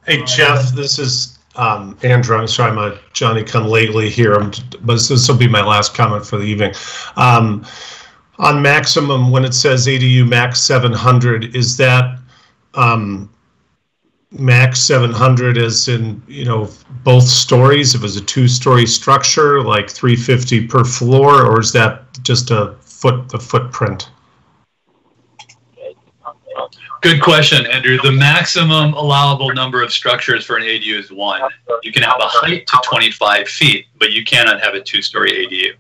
Speaker 8: Hey, Jeff, this is Andrew. I'm sorry, I'm a Johnny-come-lately here, but this will be my last comment for the evening. On maximum, when it says ADU max 700, is that max 700 as in, you know, both stories? If it was a 2-story structure, like 350 per floor, or is that just the footprint?
Speaker 9: Good question, Andrew. The maximum allowable number of structures for an ADU is 1. You can have a height to 25 feet, but you cannot have a 2-story ADU.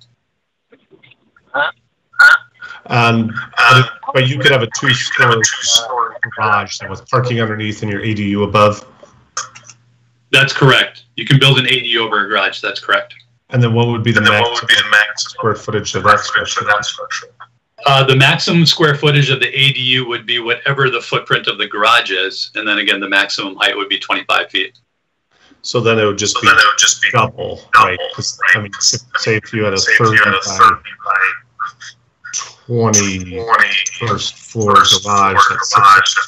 Speaker 8: But you could have a 2-story garage with parking underneath and your ADU above.
Speaker 9: That's correct. You can build an ADU over a garage. That's correct.
Speaker 8: And then what would be the max square footage of that structure?
Speaker 9: The maximum square footage of the ADU would be whatever the footprint of the garage is, and then again, the maximum height would be 25 feet.
Speaker 8: So then it would just be double, right? Because I mean, say if you had a 30 by 20 first floor garage that's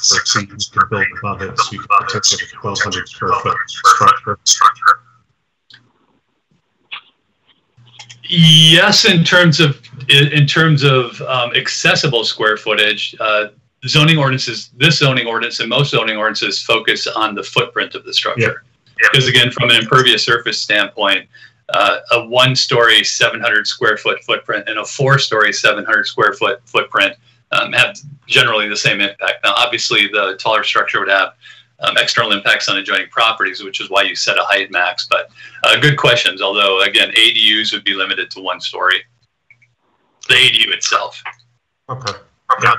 Speaker 8: 600 square feet, you can build above it, so you can potentially have a 1,200 square foot structure. Yes,
Speaker 9: in terms of accessible square footage, the zoning ordinances, this zoning ordinance and most zoning ordinances focus on the footprint of the structure. Because again, from an impervious surface standpoint, a 1-story 700 square foot footprint and a 4-story 700 square foot footprint have generally the same impact. Now, obviously, the taller structure would have external impacts on adjoining properties, which is why you set a height max. But good questions, although, again, ADUs would be limited to 1 story. The ADU itself.
Speaker 8: Okay. Yeah.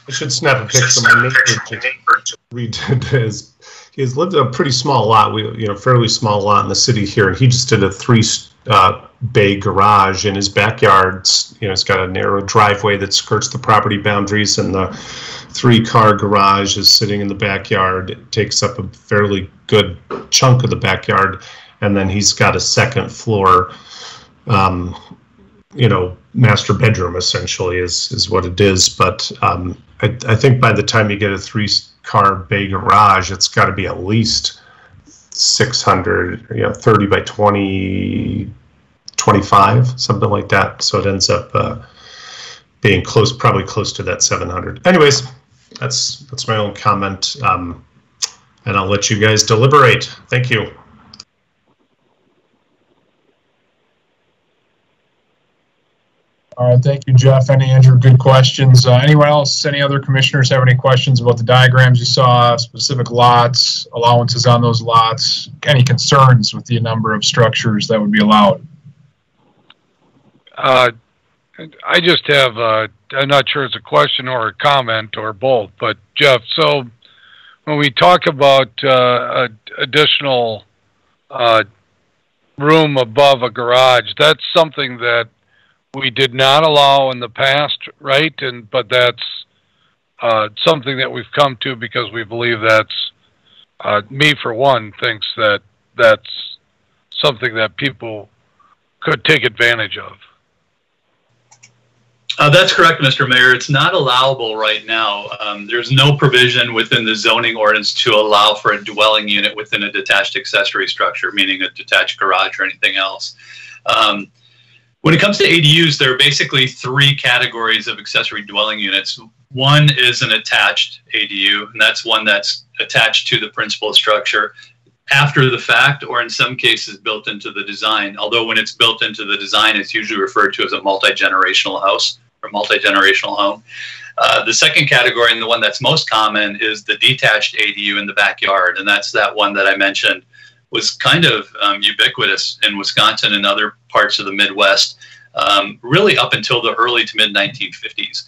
Speaker 8: I should snap a picture of my neighbor to read his. He has lived in a pretty small lot, fairly small lot in the city here, and he just did a 3-bay garage in his backyard. It's got a narrow driveway that skirts the property boundaries, and the 3-car garage is sitting in the backyard. It takes up a fairly good chunk of the backyard, and then he's got a 2nd floor, master bedroom essentially is what it is. But I think by the time you get a 3-car bay garage, it's got to be at least 600, 30 by 20, 25, something like that. So it ends up being probably close to that 700. Anyways, that's my own comment, and I'll let you guys deliberate. Thank you.
Speaker 3: All right, thank you, Jeff and Andrew. Good questions. Anyone else, any other commissioners have any questions about the diagrams you saw, specific lots, allowances on those lots, any concerns with the number of structures that would be allowed?
Speaker 2: I just have, I'm not sure it's a question or a comment or both, but Jeff, so when we talk about additional room above a garage, that's something that we did not allow in the past, right? But that's something that we've come to because we believe that's, me for one, thinks that that's something that people could take advantage of.
Speaker 9: That's correct, Mr. Mayor. It's not allowable right now. There's no provision within the zoning ordinance to allow for a dwelling unit within a detached accessory structure, meaning a detached garage or anything else. When it comes to ADUs, there are basically 3 categories of accessory dwelling units. One is an attached ADU, and that's one that's attached to the principal structure after the fact, or in some cases built into the design. Although when it's built into the design, it's usually referred to as a multi-generational house or multi-generational home. The second category, and the one that's most common, is the detached ADU in the backyard, and that's that one that I mentioned was kind of ubiquitous in Wisconsin and other parts of the Midwest, really up until the early to mid 1950s.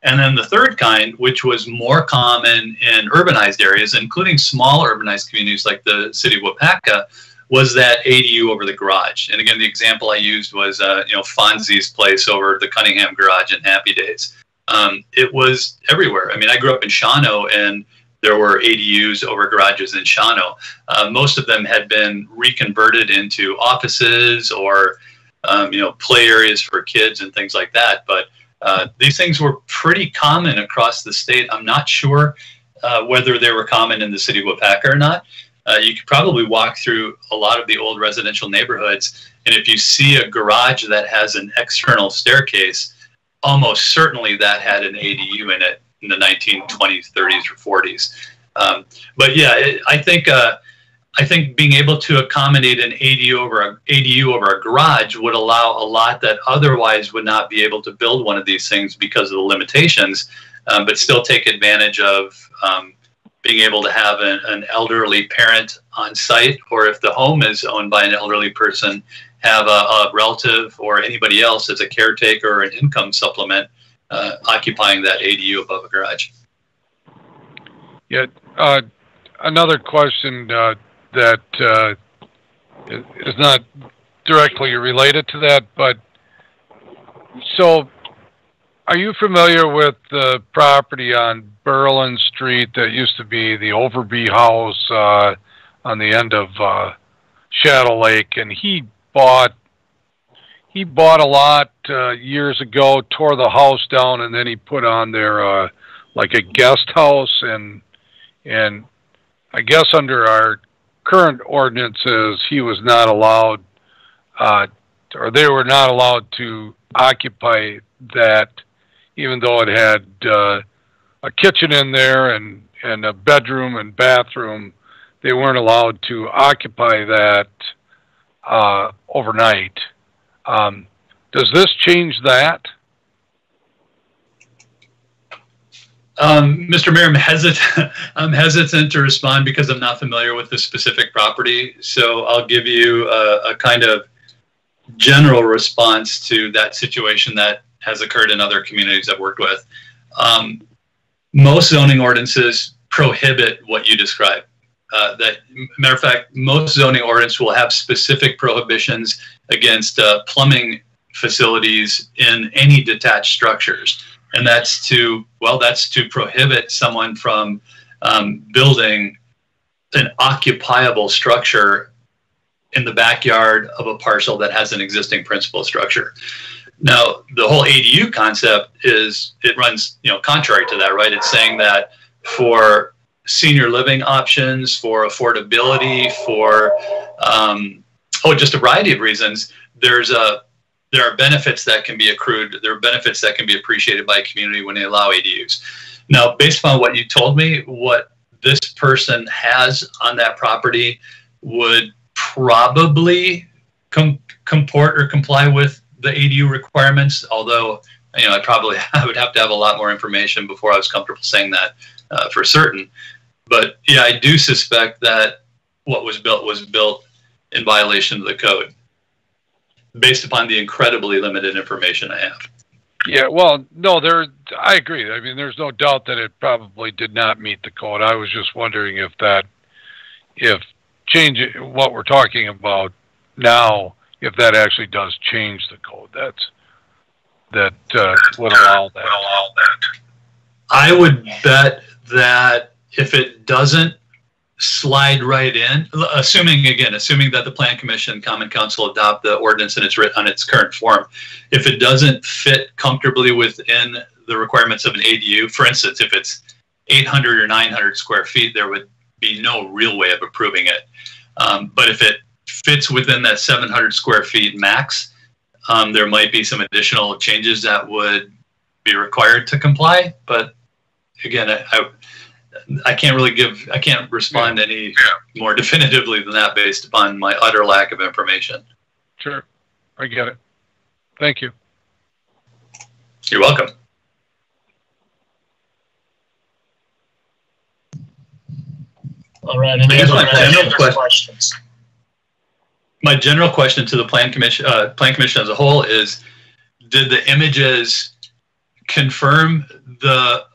Speaker 9: And then the third kind, which was more common in urbanized areas, including small urbanized communities like the city of Waupaca, was that ADU over the garage. And again, the example I used was Fonzie's place over the Cunningham garage in Happy Days. It was everywhere. I mean, I grew up in Shawano, and there were ADUs over garages in Shawano. Most of them had been reconverted into offices or play areas for kids and things like that. But these things were pretty common across the state. I'm not sure whether they were common in the city of Waupaca or not. You could probably walk through a lot of the old residential neighborhoods, and if you see a garage that has an external staircase, almost certainly that had an ADU in it in the 1920s, 30s, or 40s. But yeah, I think being able to accommodate an ADU over a garage would allow a lot that otherwise would not be able to build one of these things because of the limitations, but still take advantage of being able to have an elderly parent on site, or if the home is owned by an elderly person, have a relative or anybody else as a caretaker or an income supplement occupying that ADU above a garage.
Speaker 2: Yeah, another question that is not directly related to that, but so are you familiar with the property on Berlin Street that used to be the Overby house on the end of Shadow Lake? And he bought a lot years ago, tore the house down, and then he put on there like a guest house, and I guess under our current ordinances, he was not allowed, or they were not allowed to occupy that, even though it had a a kitchen in there and a bedroom and bathroom, they weren't allowed to occupy that overnight. Does this change that?
Speaker 9: Mr. Mayor, I'm hesitant to respond because I'm not familiar with the specific property. So I'll give you a kind of general response to that situation that has occurred in other communities I've worked with. Most zoning ordinances prohibit what you described. Matter of fact, most zoning ordinances will have specific prohibitions against plumbing facilities in any detached structures. And that's to prohibit someone from building an occupiable structure in the backyard of a parcel that has an existing principal structure. Now, the whole ADU concept runs, contrary to that, right? It's saying that for senior living options, for affordability, for just a variety of reasons, there are benefits that can be accrued. There are benefits that can be appreciated by a community when they allow ADUs. Now, based upon what you told me, what this person has on that property would probably comport or comply with the ADU requirements, although I would have to have a lot more information before I was comfortable saying that for certain. But yeah, I do suspect that what was built in violation of the code, based upon the incredibly limited information I have.
Speaker 2: Yeah, well, no, I agree. I mean, there's no doubt that it probably did not meet the code. I was just wondering if changing what we're talking about now, if that actually does change the code. That would allow that.
Speaker 9: I would bet that if it doesn't slide right in, assuming that the Plan Commission and Common Council adopt the ordinance and it's written on its current form, if it doesn't fit comfortably within the requirements of an ADU, for instance, if it's 800 or 900 square feet, there would be no real way of approving it. But if it fits within that 700 square feet max, there might be some additional changes that would be required to comply. But again, I can't respond any more definitively than that based upon my utter lack of information.
Speaker 2: Sure, I get it. Thank you.
Speaker 9: You're welcome.
Speaker 3: All right. Any other questions?
Speaker 9: My general question to the Plan Commission as a whole is: did the images confirm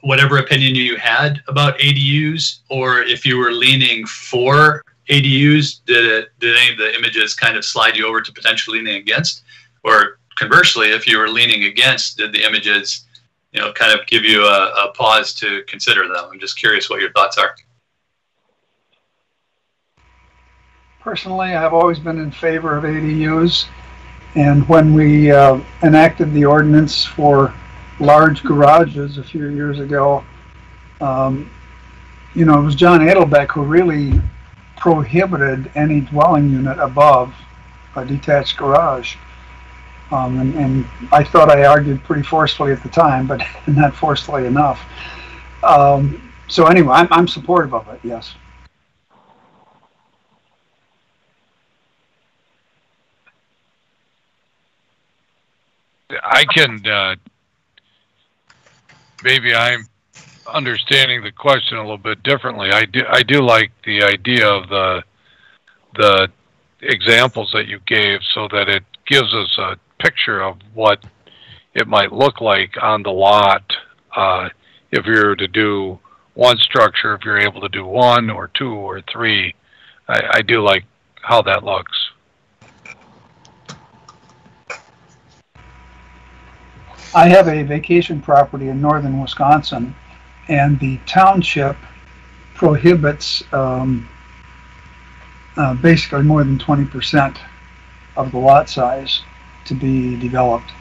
Speaker 9: whatever opinion you had about ADUs, or if you were leaning for ADUs, did any of the images kind of slide you over to potentially leaning against? Or conversely, if you were leaning against, did the images, kind of give you a pause to consider them? I'm just curious what your thoughts are.
Speaker 5: Personally, I've always been in favor of ADUs, and when we enacted the ordinance for large garages a few years ago, it was John Adelbeck who really prohibited any dwelling unit above a detached garage. And I thought I argued pretty forcefully at the time, but not forcefully enough. So anyway, I'm supportive of it, yes.
Speaker 2: I can, maybe I'm understanding the question a little bit differently. I do like the idea of the examples that you gave, so that it gives us a picture of what it might look like on the lot if you're to do one structure, if you're able to do one or two or three. I do like how that looks.
Speaker 5: I have a vacation property in northern Wisconsin, and the township prohibits basically more than 20% of the lot size to be developed.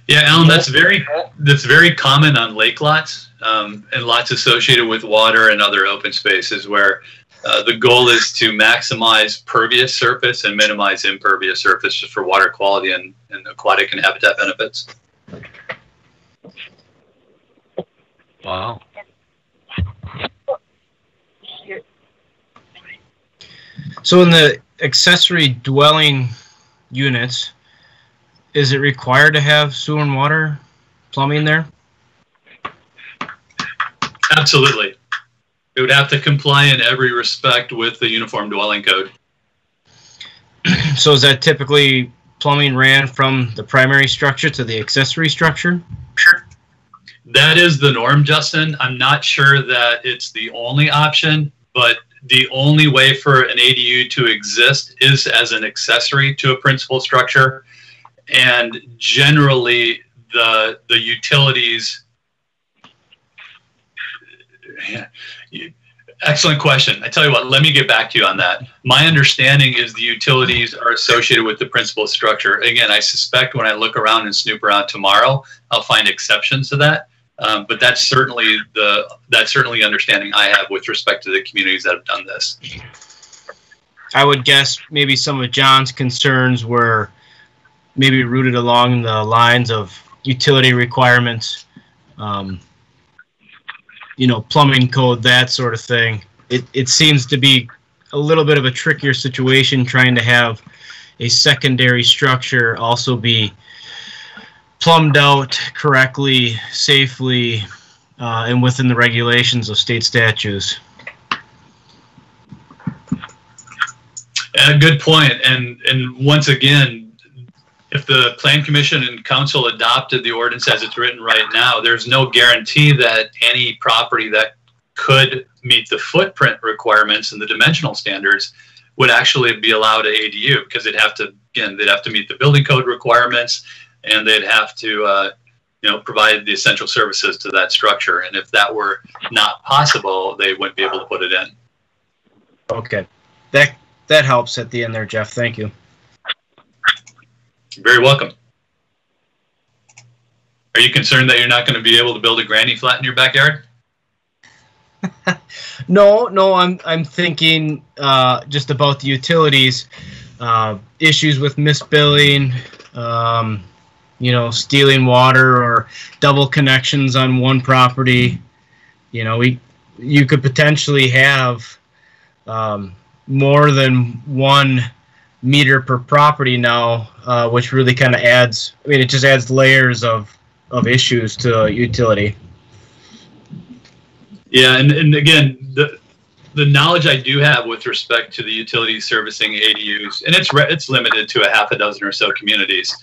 Speaker 9: Yeah, Alan, that's very common on lake lots and lots associated with water and other open spaces where The goal is to maximize pervious surface and minimize impervious surface just for water quality and aquatic and habitat benefits.
Speaker 2: Wow.
Speaker 4: So in the accessory dwelling units, is it required to have sewer and water plumbing there?
Speaker 9: Absolutely. It would have to comply in every respect with the Uniform Dwelling Code.
Speaker 4: So is that typically plumbing ran from the primary structure to the accessory structure?
Speaker 9: Sure. That is the norm, Justin. I'm not sure that it's the only option, but the only way for an ADU to exist is as an accessory to a principal structure. And generally, the utilities... Yeah. Excellent question. I tell you what, let me get back to you on that. My understanding is the utilities are associated with the principal structure. Again, I suspect when I look around and snoop around tomorrow, I'll find exceptions to that. But that's certainly the understanding I have with respect to the communities that have done this.
Speaker 4: I would guess maybe some of John's concerns were maybe rooted along the lines of utility requirements, you know, plumbing code, that sort of thing. It seems to be a little bit of a trickier situation trying to have a secondary structure also be plumbed out correctly, safely, and within the regulations of state statutes.
Speaker 9: Good point. And once again, if the Plan Commission and Council adopted the ordinance as it's written right now, there's no guarantee that any property that could meet the footprint requirements and the dimensional standards would actually be allowed an ADU, because they'd have to meet the building code requirements, and they'd have to provide the essential services to that structure. And if that were not possible, they wouldn't be able to put it in.
Speaker 4: Okay, that helps at the end there, Jeff. Thank you.
Speaker 9: You're very welcome. Are you concerned that you're not going to be able to build a granny flat in your backyard?
Speaker 4: No, I'm thinking just about the utilities, issues with misbilling, stealing water or double connections on one property. You could potentially have more than one meter per property now, which really kind of adds, it just adds layers of issues to a utility.
Speaker 9: Yeah, and again, the knowledge I do have with respect to the utilities servicing ADUs, and it's limited to a half a dozen or so communities,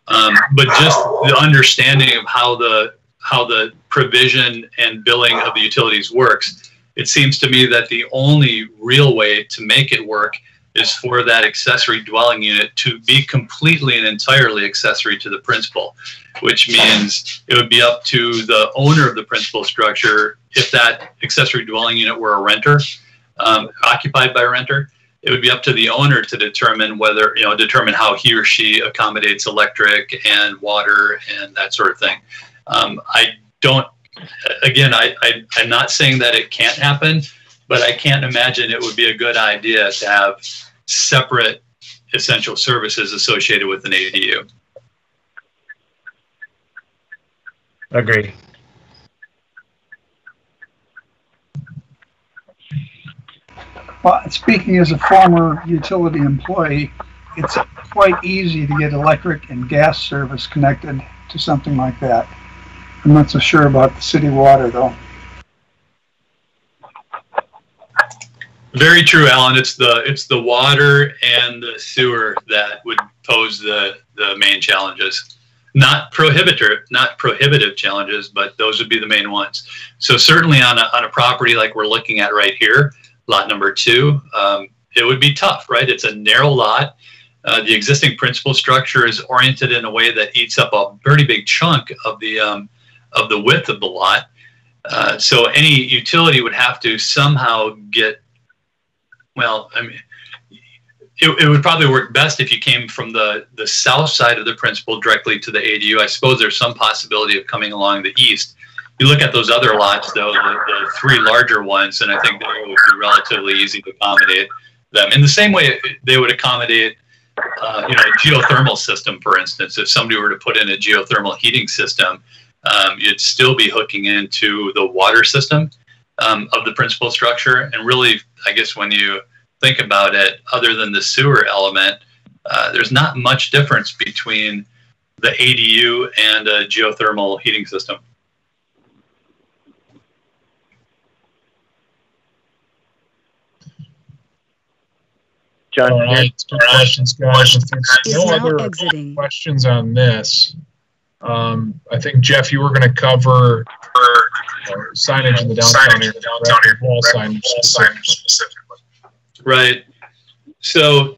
Speaker 9: but just the understanding of how the provision and billing of the utilities works, it seems to me that the only real way to make it work is for that accessory dwelling unit to be completely and entirely accessory to the principal, which means it would be up to the owner of the principal structure. If that accessory dwelling unit were a renter, occupied by a renter, it would be up to the owner to determine determine how he or she accommodates electric and water and that sort of thing. I'm not saying that it can't happen, but I can't imagine it would be a good idea to have separate essential services associated with an ADU.
Speaker 4: Agreed.
Speaker 5: Well, speaking as a former utility employee, it's quite easy to get electric and gas service connected to something like that. I'm not so sure about the city water, though.
Speaker 9: Very true, Alan. It's the water and the sewer that would pose the main challenges. Not prohibitive challenges, but those would be the main ones. So certainly on a property like we're looking at right here, lot number 2, it would be tough, right? It's a narrow lot. The existing principal structure is oriented in a way that eats up a very big chunk of the width of the lot. So any utility would have to somehow get, it would probably work best if you came from the south side of the principal directly to the ADU. I suppose there's some possibility of coming along the east, You look at those other lots, though, the three larger ones, and I think they would be relatively easy to accommodate them. In the same way they would accommodate, you know, a geothermal system, for instance. If somebody were to put in a geothermal heating system, you'd still be hooking into the water system of the principal structure. And really, I guess when you think about it, other than the sewer element, there's not much difference between the ADU and a geothermal heating system.
Speaker 3: All right, questions, guys. If there's no other questions on this, I think, Jeff, you were going to cover signage in the downtown area, wall signage specifically.
Speaker 9: Right. So,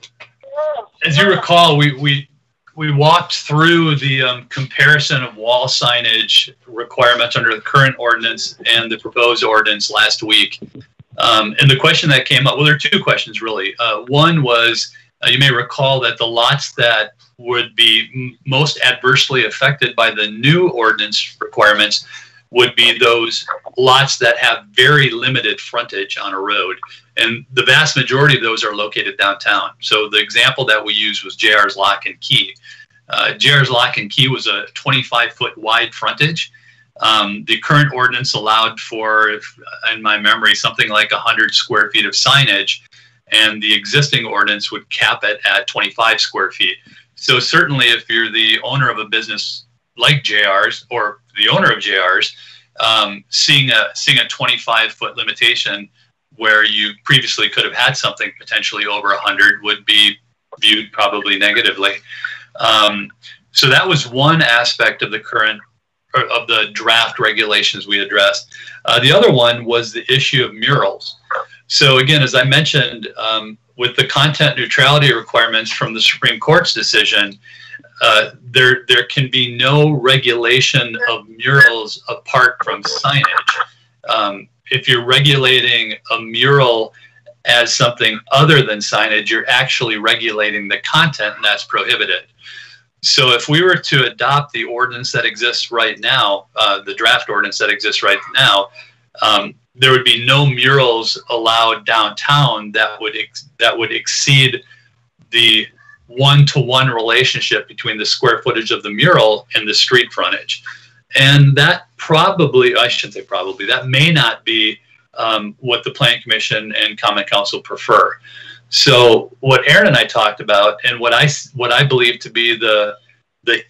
Speaker 9: as you recall, we walked through the comparison of wall signage requirements under the current ordinance and the proposed ordinance last week. And the question that came up, well, there are two questions really. One was, you may recall that the lots that would be most adversely affected by the new ordinance requirements would be those lots that have very limited frontage on a road. And the vast majority of those are located downtown. So the example that we used was JR's Lock and Key. JR's Lock and Key was a 25-foot wide frontage. The current ordinance allowed for, in my memory, something like 100 square feet of signage, and the existing ordinance would cap it at 25 square feet. So certainly if you're the owner of a business like JR's, or the owner of JR's, seeing a 25-foot limitation where you previously could have had something potentially over 100 would be viewed probably negatively. So that was one aspect of the current, of the draft regulations we addressed. The other one was the issue of murals. So again, as I mentioned, with the content neutrality requirements from the Supreme Court's decision, there can be no regulation of murals apart from signage. If you're regulating a mural as something other than signage, you're actually regulating the content, and that's prohibited. So if we were to adopt the ordinance that exists right now, the draft ordinance that exists right now, there would be no murals allowed downtown that would exceed the one-to-one relationship between the square footage of the mural and the street frontage. And that probably, I shouldn't say probably, that may not be what the Planning Commission and Common Council prefer. So what Aaron and I talked about, and what I believe to be the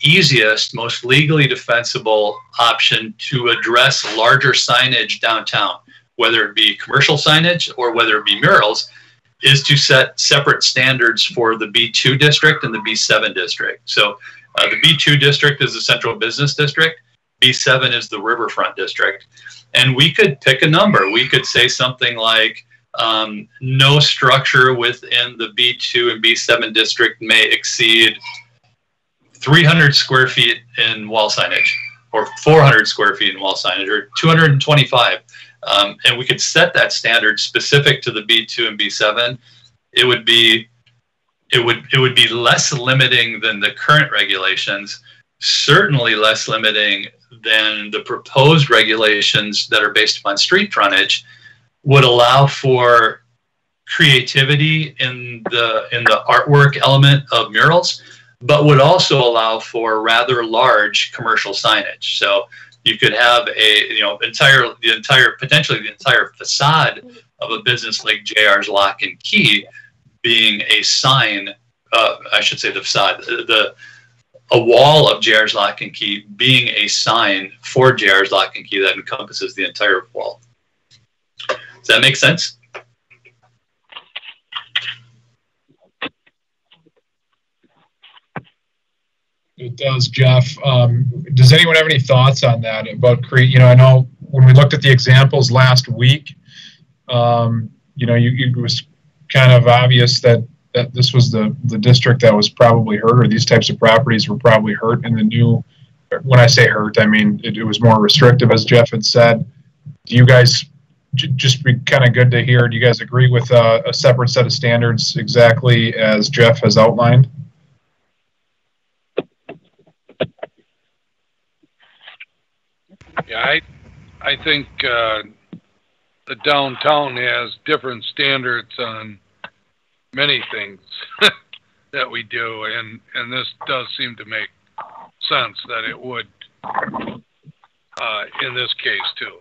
Speaker 9: easiest, most legally defensible option to address larger signage downtown, whether it be commercial signage or whether it be murals, is to set separate standards for the B2 district and the B7 district. So the B2 district is the central business district. B7 is the riverfront district. And we could pick a number. We could say something like, no structure within the B2 and B7 district may exceed 300 square feet in wall signage, or 400 square feet in wall signage, or 225. And we could set that standard specific to the B2 and B7. It would be less limiting than the current regulations, certainly less limiting than the proposed regulations that are based upon street frontage, would allow for creativity in the artwork element of murals, but would also allow for rather large commercial signage. So you could have potentially the entire facade of a business like JR's Lock and Key being a sign. I should say the facade, a wall of JR's Lock and Key being a sign for JR's Lock and Key that encompasses the entire wall. Does that make sense?
Speaker 3: It does, Jeff. Does anyone have any thoughts on that about I know when we looked at the examples last week, it was kind of obvious that this was the district that was probably hurt, or these types of properties were probably hurt in the new. When I say hurt, I mean it was more restrictive, as Jeff had said. Do you guys? Just be kind of good to hear. Do you guys agree with a separate set of standards exactly as Jeff has outlined?
Speaker 2: Yeah, I think the downtown has different standards on many things that we do, and this does seem to make sense that it would in this case too.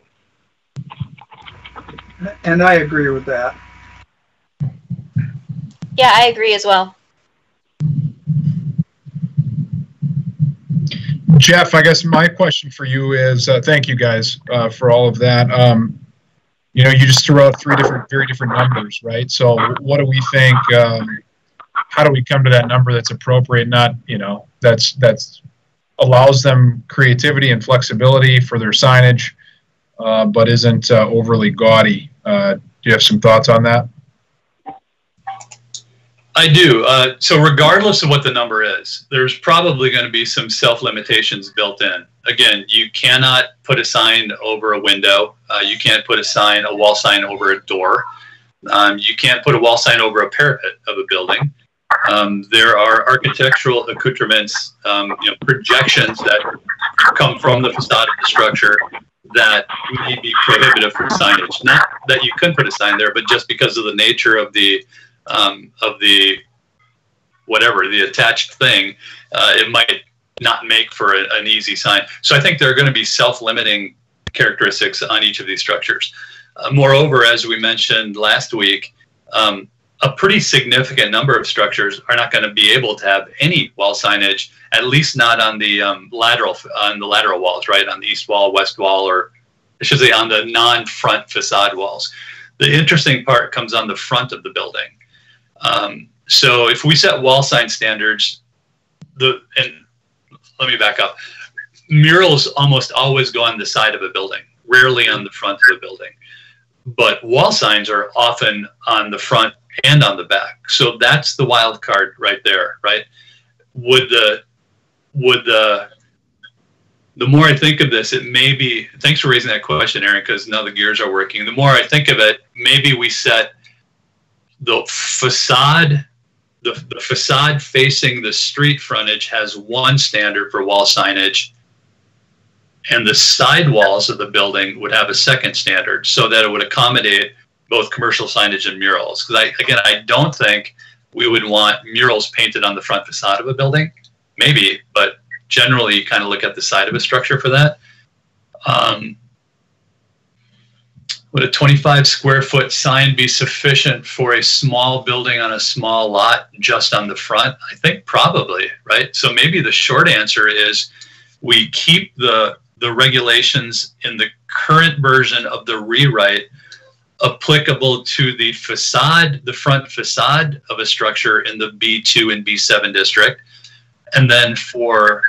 Speaker 5: And I agree with that.
Speaker 6: Yeah, I agree as well.
Speaker 3: Jeff, I guess my question for you is, thank you guys for all of that. You know, you just threw out very different numbers, right? So what do we think, how do we come to that number that's appropriate, not, you know, that's allows them creativity and flexibility for their signage, but isn't overly gaudy? Do you have some thoughts on that?
Speaker 9: I do. So regardless of what the number is, there's probably going to be some self-limitations built in. Again, you cannot put a sign over a window. You can't put a wall sign over a door. You can't put a wall sign over a parapet of a building. There are architectural accoutrements, you know, projections that come from the facade of the structure that may be prohibitive for signage. Not that you couldn't put a sign there, but just because of the nature of the whatever, the attached thing, it might not make for an easy sign. So I think there are going to be self-limiting characteristics on each of these structures. Moreover, as we mentioned last week, a pretty significant number of structures are not going to be able to have any wall signage, at least not on the lateral walls, right? On the east wall, west wall, or I should say on the non-front facade walls. The interesting part comes on the front of the building. So if we set wall sign standards, and let me back up, murals almost always go on the side of a building, rarely on the front of the building. But wall signs are often on the front and on the back. So that's the wild card right there, right? The more I think of this, it may be, thanks for raising that question, Aaron, because now the gears are working. The more I think of it, maybe we set the facade, the facade facing the street frontage has one standard for wall signage, and the side walls of the building would have a second standard, so that it would accommodate both commercial signage and murals. Because I don't think we would want murals painted on the front facade of a building. Maybe, but generally you kind of look at the side of a structure for that. Would a 25 square foot sign be sufficient for a small building on a small lot just on the front? I think probably, right? So maybe the short answer is we keep the regulations in the current version of the rewrite applicable to the facade, the front facade of a structure in the B2 and B7 district. And then for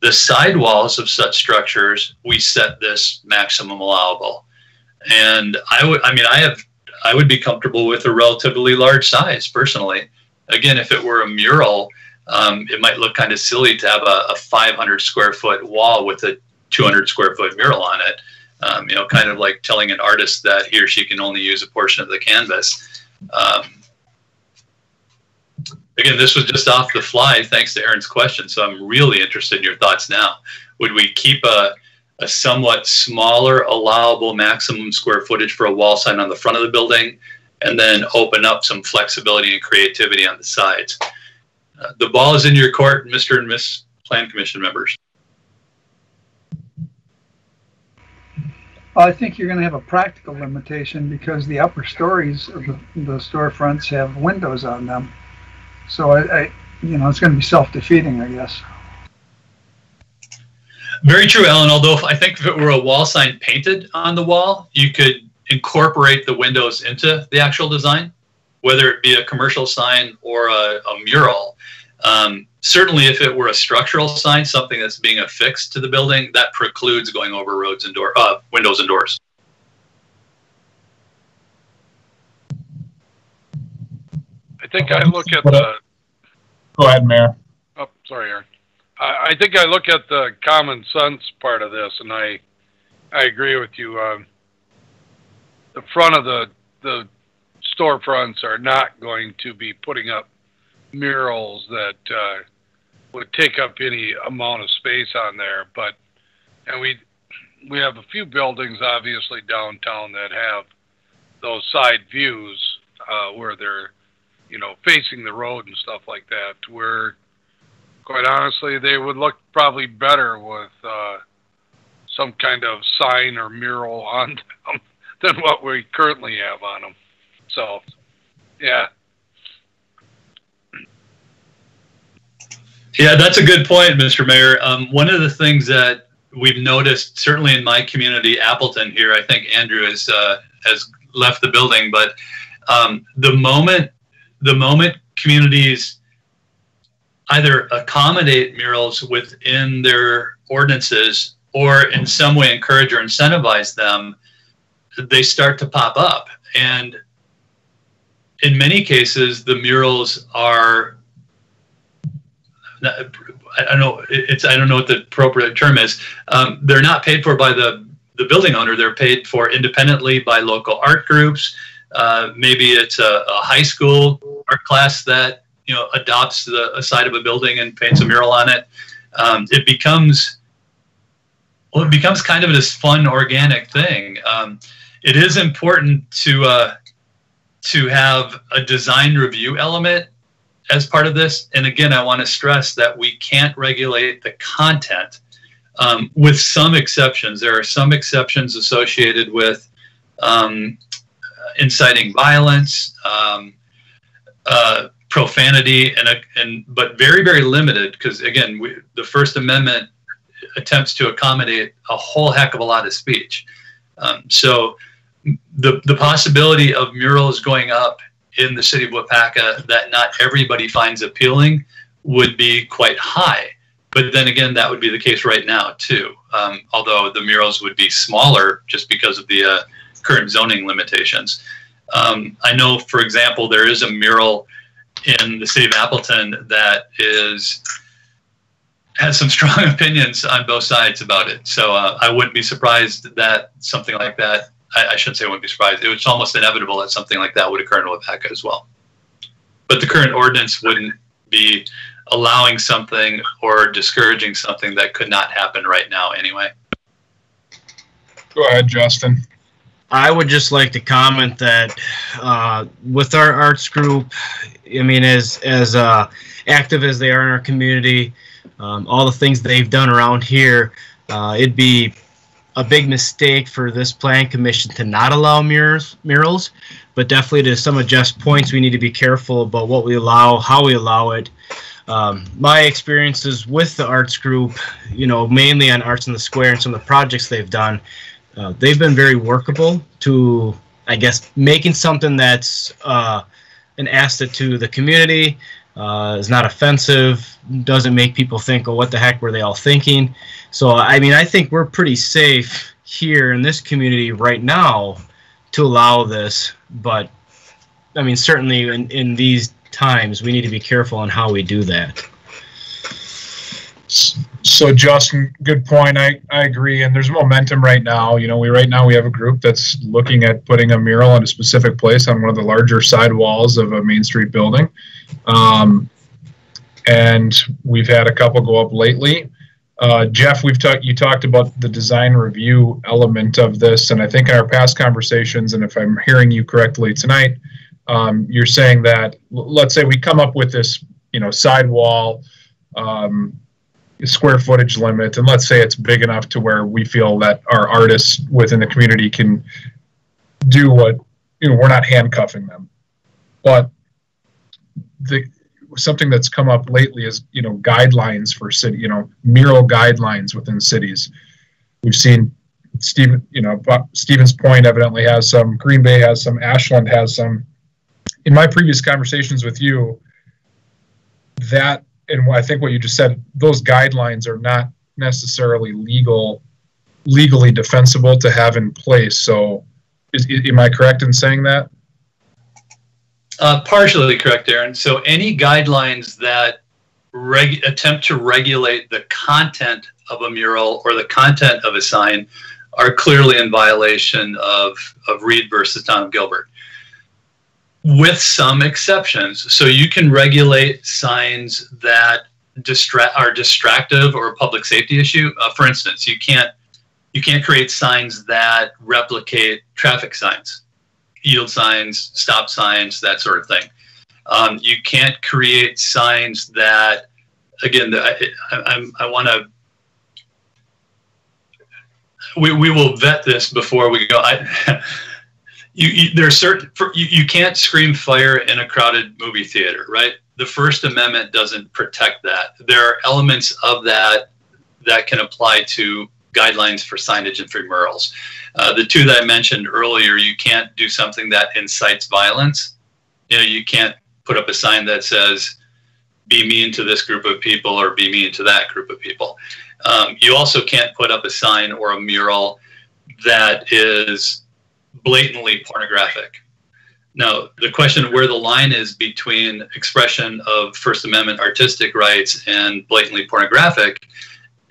Speaker 9: the sidewalls of such structures, we set this maximum allowable. And I would be comfortable with a relatively large size personally. Again, if it were a mural, it might look kind of silly to have a 500 square foot wall with a 200 square foot mural on it. You know, kind of like telling an artist that he or she can only use a portion of the canvas. Again, this was just off the fly, thanks to Aaron's question. So I'm really interested in your thoughts now. Would we keep a somewhat smaller allowable maximum square footage for a wall sign on the front of the building, and then open up some flexibility and creativity on the sides? The ball is in your court, Mr. and Miss Plan Commission members.
Speaker 5: I think you're going to have a practical limitation because the upper stories of the storefronts have windows on them. So you know, it's going to be self-defeating, I guess.
Speaker 9: Very true, Alan. Although I think if it were a wall sign painted on the wall, you could incorporate the windows into the actual design, whether it be a commercial sign or a mural. Certainly, if it were a structural sign, something that's being affixed to the building, that precludes going over roads and windows and doors.
Speaker 2: I think I look at the...
Speaker 3: Go ahead, Mayor.
Speaker 2: Oh, sorry, Aaron. I think I look at the common sense part of this, and I agree with you. The front of the storefronts are not going to be putting up murals that would take up any amount of space on there, and we have a few buildings, obviously, downtown that have those side views where they're, you know, facing the road and stuff like that, where, quite honestly, they would look probably better with some kind of sign or mural on them than what we currently have on them. So, yeah.
Speaker 9: Yeah, that's a good point, Mr. Mayor. One of the things that we've noticed, certainly in my community, Appleton here, I think Andrew has left the building, but the moment communities either accommodate murals within their ordinances or in some way encourage or incentivize them, they start to pop up. And in many cases, the murals are, I don't know what the appropriate term is. They're not paid for by the building owner. They're paid for independently by local art groups. Maybe it's a high school art class that, you know, adopts a side of a building and paints a mural on it. It becomes kind of this fun, organic thing. It is important to have a design review element as part of this. And again, I want to stress that we can't regulate the content, with some exceptions. There are some exceptions associated with inciting violence, profanity, but very, very limited, because again, the First Amendment attempts to accommodate a whole heck of a lot of speech. So the possibility of murals going up in the city of Waupaca that not everybody finds appealing would be quite high. But then again, that would be the case right now too. Although the murals would be smaller just because of the current zoning limitations. I know, for example, there is a mural in the city of Appleton that has some strong opinions on both sides about it. So I wouldn't be surprised that something like that, I shouldn't say I wouldn't be surprised. It was almost inevitable that something like that would occur in Waupaca as well. But the current ordinance wouldn't be allowing something or discouraging something that could not happen right now anyway.
Speaker 3: Go ahead, Justin.
Speaker 4: I would just like to comment that with our arts group, I mean, as active as they are in our community, all the things they've done around here, it'd be a big mistake for this plan commission to not allow murals, but definitely to some of Jeff's points, we need to be careful about what we allow, how we allow it. My experiences with the arts group, you know, mainly on Arts in the Square and some of the projects they've done, they've been very workable to, I guess, making something that's an asset to the community, is not offensive, doesn't make people think, oh, what the heck were they all thinking? So, I mean, I think we're pretty safe here in this community right now to allow this, but, I mean, certainly in these times, we need to be careful on how we do that.
Speaker 3: So Justin, good point. I agree. And there's momentum right now. You know, right now we have a group that's looking at putting a mural in a specific place on one of the larger side walls of a Main Street building. And we've had a couple go up lately. Jeff, you talked about the design review element of this, and I think in our past conversations, and if I'm hearing you correctly tonight, you're saying that, let's say we come up with this, you know, sidewall square footage limit, and let's say it's big enough to where we feel that our artists within the community can do what, you know, we're not handcuffing them. But something that's come up lately is, you know, guidelines for city, you know, mural guidelines within cities. We've seen Stevens Point evidently has some, Green Bay has some, Ashland has some. In my previous conversations with you, that, and I think what you just said, those guidelines are not necessarily legally defensible to have in place. So am I correct in saying that?
Speaker 9: Partially correct, Aaron. So any guidelines that attempt to regulate the content of a mural or the content of a sign are clearly in violation of Reed versus Town of Gilbert, with some exceptions. So you can regulate signs that are distractive or a public safety issue. For instance, you can't You can't create signs that replicate traffic signs, yield signs, stop signs, that sort of thing. You can't create signs that, again, I want to, we will vet this before we go. There's certain, you can't scream fire in a crowded movie theater, right? The First Amendment doesn't protect that. There are elements of that that can apply to guidelines for signage and for murals. The two that I mentioned earlier, you can't do something that incites violence. You know, you can't put up a sign that says, be mean to this group of people or be mean to that group of people. You also can't put up a sign or a mural that is blatantly pornographic. Now, the question of where the line is between expression of First Amendment artistic rights and blatantly pornographic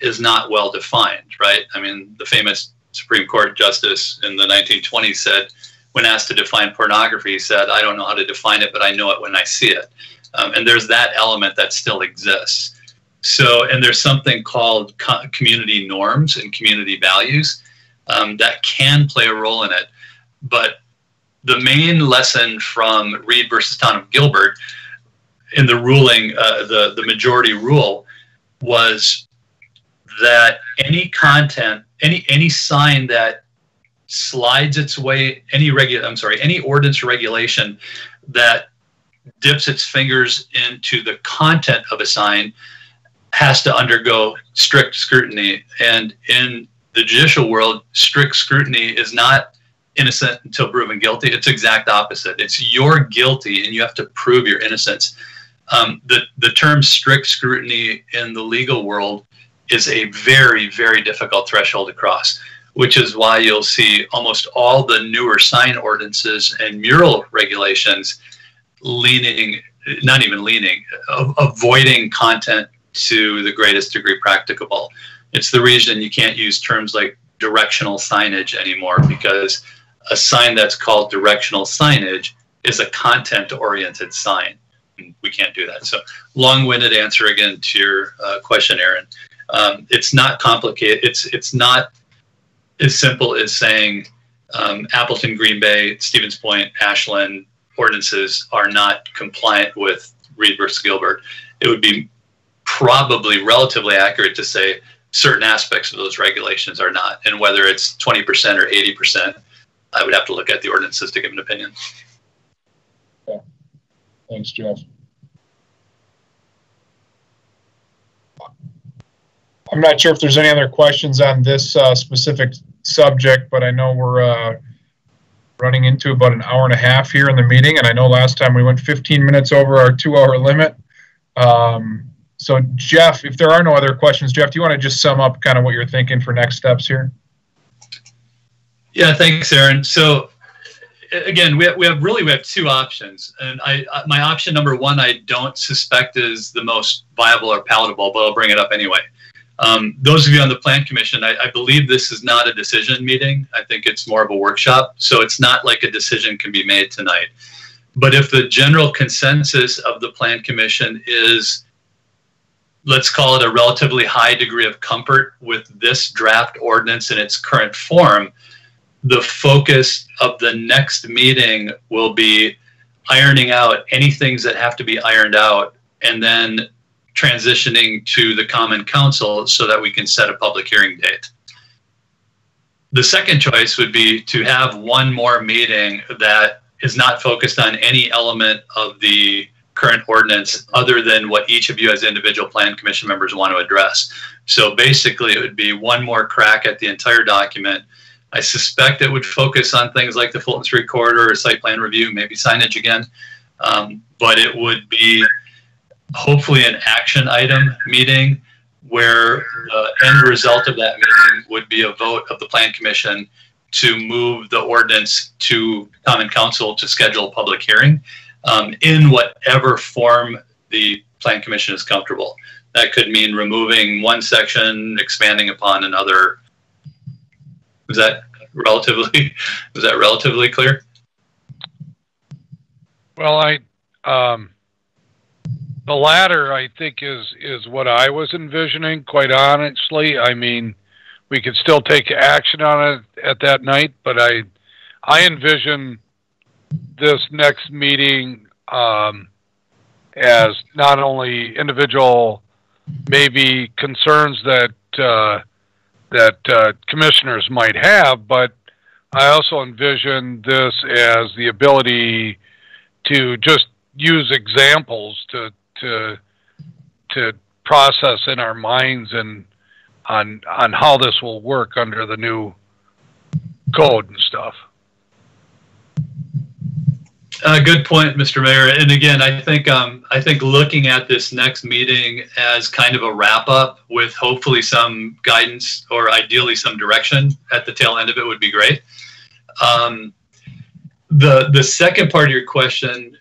Speaker 9: is not well defined, right? I mean, the famous Supreme Court justice in the 1920s said, when asked to define pornography, he said, I don't know how to define it, but I know it when I see it. And there's that element that still exists. So, and there's something called community norms and community values that can play a role in it. But the main lesson from Reed versus Town of Gilbert in the ruling, the majority rule, was that any content, any sign that slides its way, any ordinance or regulation that dips its fingers into the content of a sign has to undergo strict scrutiny. And in the judicial world, strict scrutiny is not innocent until proven guilty. It's exact opposite. It's you're guilty and you have to prove your innocence. The term strict scrutiny in the legal world is a very, very difficult threshold to cross, which is why you'll see almost all the newer sign ordinances and mural regulations avoiding content to the greatest degree practicable. It's the reason you can't use terms like directional signage anymore, because a sign that's called directional signage is a content-oriented sign. We can't do that. So, long-winded answer again to your question, Aaron. It's not complicated. It's not as simple as saying Appleton, Green Bay, Stevens Point, Ashland ordinances are not compliant with Reed versus Gilbert. It would be probably relatively accurate to say certain aspects of those regulations are not, and whether it's 20% or 80%, I would have to look at the ordinances to give an opinion.
Speaker 3: Okay. Thanks, Jeff. I'm not sure if there's any other questions on this specific subject, but I know we're running into about an hour and a half here in the meeting, and I know last time we went 15 minutes over our 2-hour limit. So Jeff, if there are no other questions, Jeff, do you want to just sum up kind of what you're thinking for next steps here?
Speaker 9: Yeah, thanks, Aaron. So again, we have two options, and my option number one, I don't suspect is the most viable or palatable, but I'll bring it up anyway. Those of you on the Plan Commission, I believe this is not a decision meeting. I think it's more of a workshop, so it's not like a decision can be made tonight. But if the general consensus of the Plan Commission is, let's call it a relatively high degree of comfort with this draft ordinance in its current form, the focus of the next meeting will be ironing out any things that have to be ironed out, and then transitioning to the Common Council so that we can set a public hearing date. The second choice would be to have one more meeting that is not focused on any element of the current ordinance other than what each of you as individual Plan Commission members want to address. So basically it would be one more crack at the entire document. I suspect it would focus on things like the Fulton Street corridor, site plan review, maybe signage again, but it would be hopefully an action item meeting where the end result of that meeting would be a vote of the Plan Commission to move the ordinance to Common Council to schedule a public hearing in whatever form the Plan Commission is comfortable. That could mean removing one section, expanding upon another. Was that relatively clear?
Speaker 2: Well, the latter, I think, is what I was envisioning, quite honestly. I mean, we could still take action on it at that night, but I envision this next meeting as not only individual maybe concerns that commissioners might have, but I also envision this as the ability to just use examples to process in our minds and on how this will work under the new code and stuff.
Speaker 9: Good point, Mr. Mayor. And again, I think looking at this next meeting as kind of a wrap up with hopefully some guidance or ideally some direction at the tail end of it would be great. The second part of your question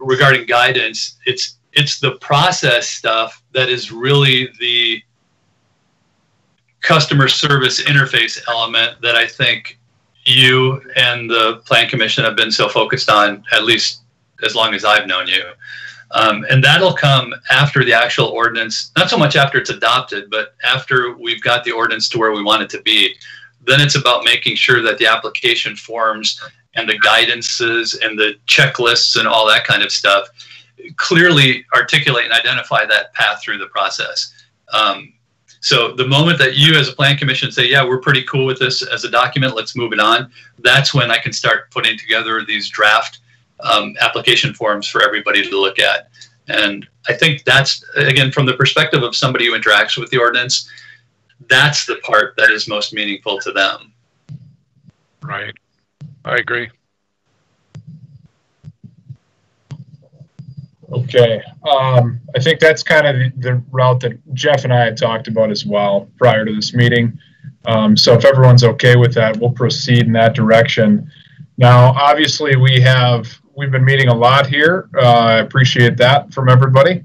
Speaker 9: regarding guidance, it's the process stuff that is really the customer service interface element that I think you and the Plan Commission have been so focused on, at least as long as I've known you. And that'll come after the actual ordinance, not so much after it's adopted, but after we've got the ordinance to where we want it to be. Then it's about making sure that the application forms and the guidances and the checklists and all that kind of stuff clearly articulate and identify that path through the process. So the moment that you as a Plan Commission say, yeah, we're pretty cool with this as a document, let's move it on, that's when I can start putting together these draft application forms for everybody to look at. And I think that's, again, from the perspective of somebody who interacts with the ordinance, that's the part that is most meaningful to them.
Speaker 2: Right. I agree.
Speaker 3: Okay. I think that's kind of the route that Jeff and I had talked about as well prior to this meeting. So if everyone's okay with that, we'll proceed in that direction. Now, obviously, we've been meeting a lot here. I appreciate that from everybody.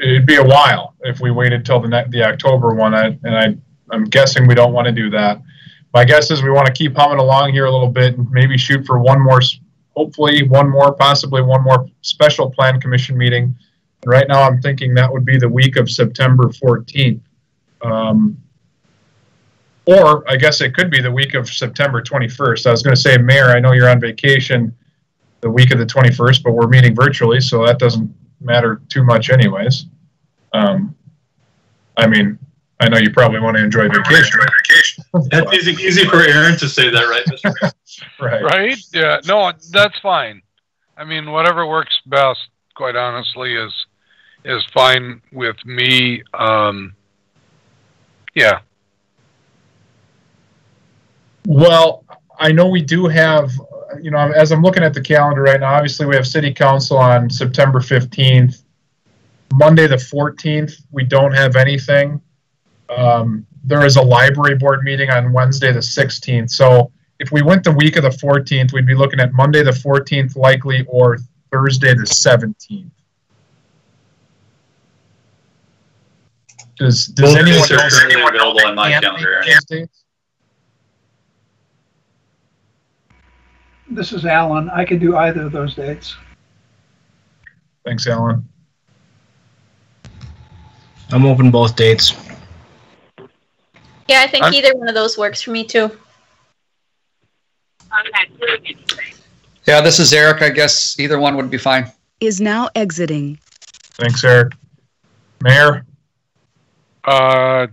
Speaker 3: It'd be a while if we waited till the October one, I'm guessing we don't want to do that. My guess is we want to keep humming along here a little bit and maybe shoot for one more, hopefully possibly one more special Plan Commission meeting. And right now I'm thinking that would be the week of September 14th. Or I guess it could be the week of September 21st. I was going to say, Mayor, I know you're on vacation the week of the 21st, but we're meeting virtually, so that doesn't matter too much anyways. I mean, I know you probably want to enjoy vacation.
Speaker 9: That's easy for Aaron to say that, right, Mr. Mayor?
Speaker 3: Right.
Speaker 2: Right? Yeah. No, that's fine. I mean, whatever works best, quite honestly, is fine with me. Yeah.
Speaker 3: Well, I know we do have, as I'm looking at the calendar right now, obviously we have City Council on September 15th. Monday the 14th, we don't have anything. There is a library board meeting on Wednesday the 16th. So if we went the week of the 14th, we'd be looking at Monday the 14th likely or Thursday the 17th. Does anyone else
Speaker 9: available on my calendar?
Speaker 5: This is Alan. I could do either of those dates.
Speaker 3: Thanks, Alan.
Speaker 4: I'm open both dates.
Speaker 6: Yeah, I think either one of those works for me too.
Speaker 10: Yeah, this is Eric. I guess either one would be fine.
Speaker 11: Is now exiting.
Speaker 3: Thanks, Eric. Mayor?
Speaker 2: I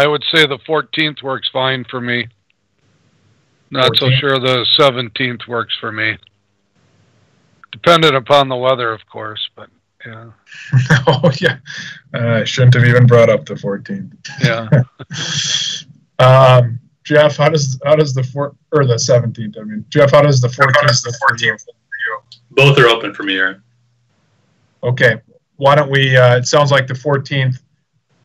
Speaker 2: would say the 14th works fine for me. Not 14th. So sure the 17th works for me. Dependent upon the weather, of course, but yeah.
Speaker 3: Oh, yeah. I shouldn't have even brought up the 14th.
Speaker 2: Yeah.
Speaker 3: Jeff, how does the 17th? I mean, Jeff, how does the 14th look for you?
Speaker 9: Both are open for me, Aaron.
Speaker 3: Okay. Why don't we? It sounds like the 14th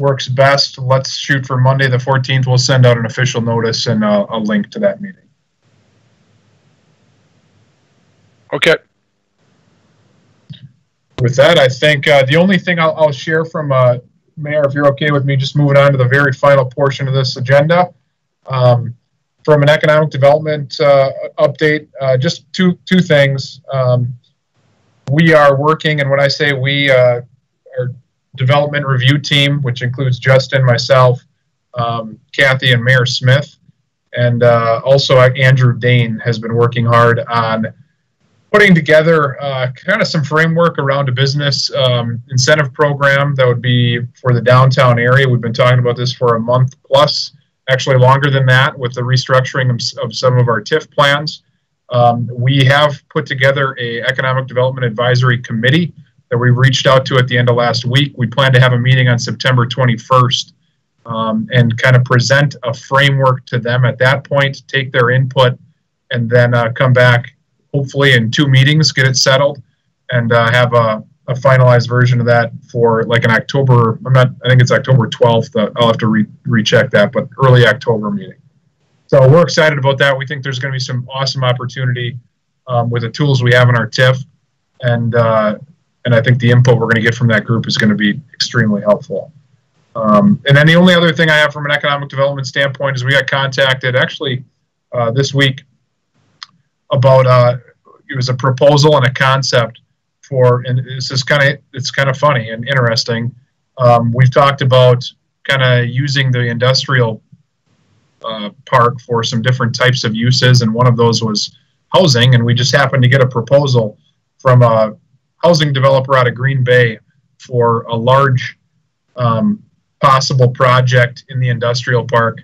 Speaker 3: works best. Let's shoot for Monday the 14th. We'll send out an official notice and a link to that meeting.
Speaker 2: Okay.
Speaker 3: With that, I think the only thing I'll share from Mayor, if you're okay with me, just moving on to the very final portion of this agenda. From an economic development update, just two things. We are working, and when I say we, our development review team, which includes Justin, myself, Kathy and Mayor Smith. And also Andrew Dane has been working hard on putting together kind of some framework around a business incentive program that would be for the downtown area. We've been talking about this for a month plus, actually longer than that, with the restructuring of some of our TIF plans. We have put together a economic development advisory committee that we reached out to at the end of last week. We plan to have a meeting on September 21st and kind of present a framework to them at that point, take their input, and then come back hopefully in 2 meetings, get it settled, and have a finalized version of that for like an October, I think it's October 12th. I'll have to recheck that, but early October meeting. So we're excited about that. We think there's going to be some awesome opportunity with the tools we have in our TIF, and I think the input we're going to get from that group is going to be extremely helpful. And then the only other thing I have from an economic development standpoint is we got contacted actually this week about it was a proposal and a concept for, and this is it's kind of funny and interesting. We've talked about kind of using the industrial park for some different types of uses, and one of those was housing, and we just happened to get a proposal from a housing developer out of Green Bay for a large possible project in the industrial park.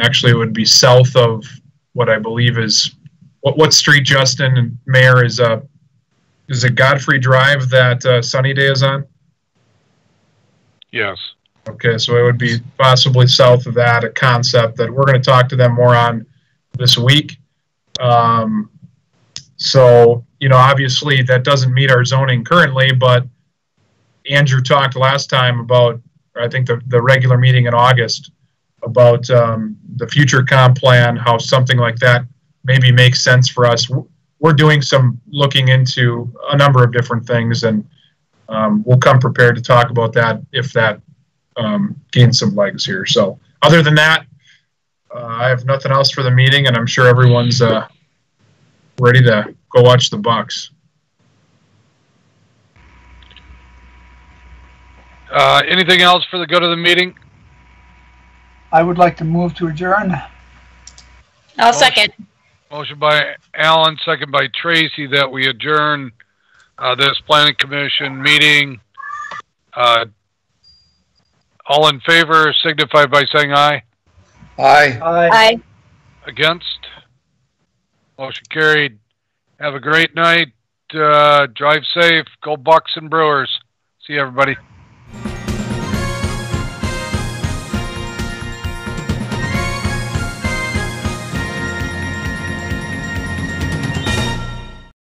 Speaker 3: Actually, it would be south of what I believe is what street, Justin and Mayor, is it Godfrey Drive that Sunny Day is on?
Speaker 2: Yes.
Speaker 3: Okay, so it would be possibly south of that, a concept that we're going to talk to them more on this week. So, you know, obviously that doesn't meet our zoning currently, but Andrew talked last time about, I think the regular meeting in August, about the future comp plan, how something like that maybe makes sense for us. We're doing some looking into a number of different things, and we'll come prepared to talk about that if that gains some legs here. So other than that, I have nothing else for the meeting, and I'm sure everyone's ready to go watch the Bucks.
Speaker 2: Anything else for the good of the meeting?
Speaker 5: I would like to move to adjourn.
Speaker 6: I'll second.
Speaker 2: Motion by Alan, second by Tracy, that we adjourn this planning commission meeting. All in favor signify by saying aye.
Speaker 10: Aye.
Speaker 6: Aye.
Speaker 2: Against? Motion carried. Have a great night. Drive safe. Go Bucks and Brewers. See you, everybody.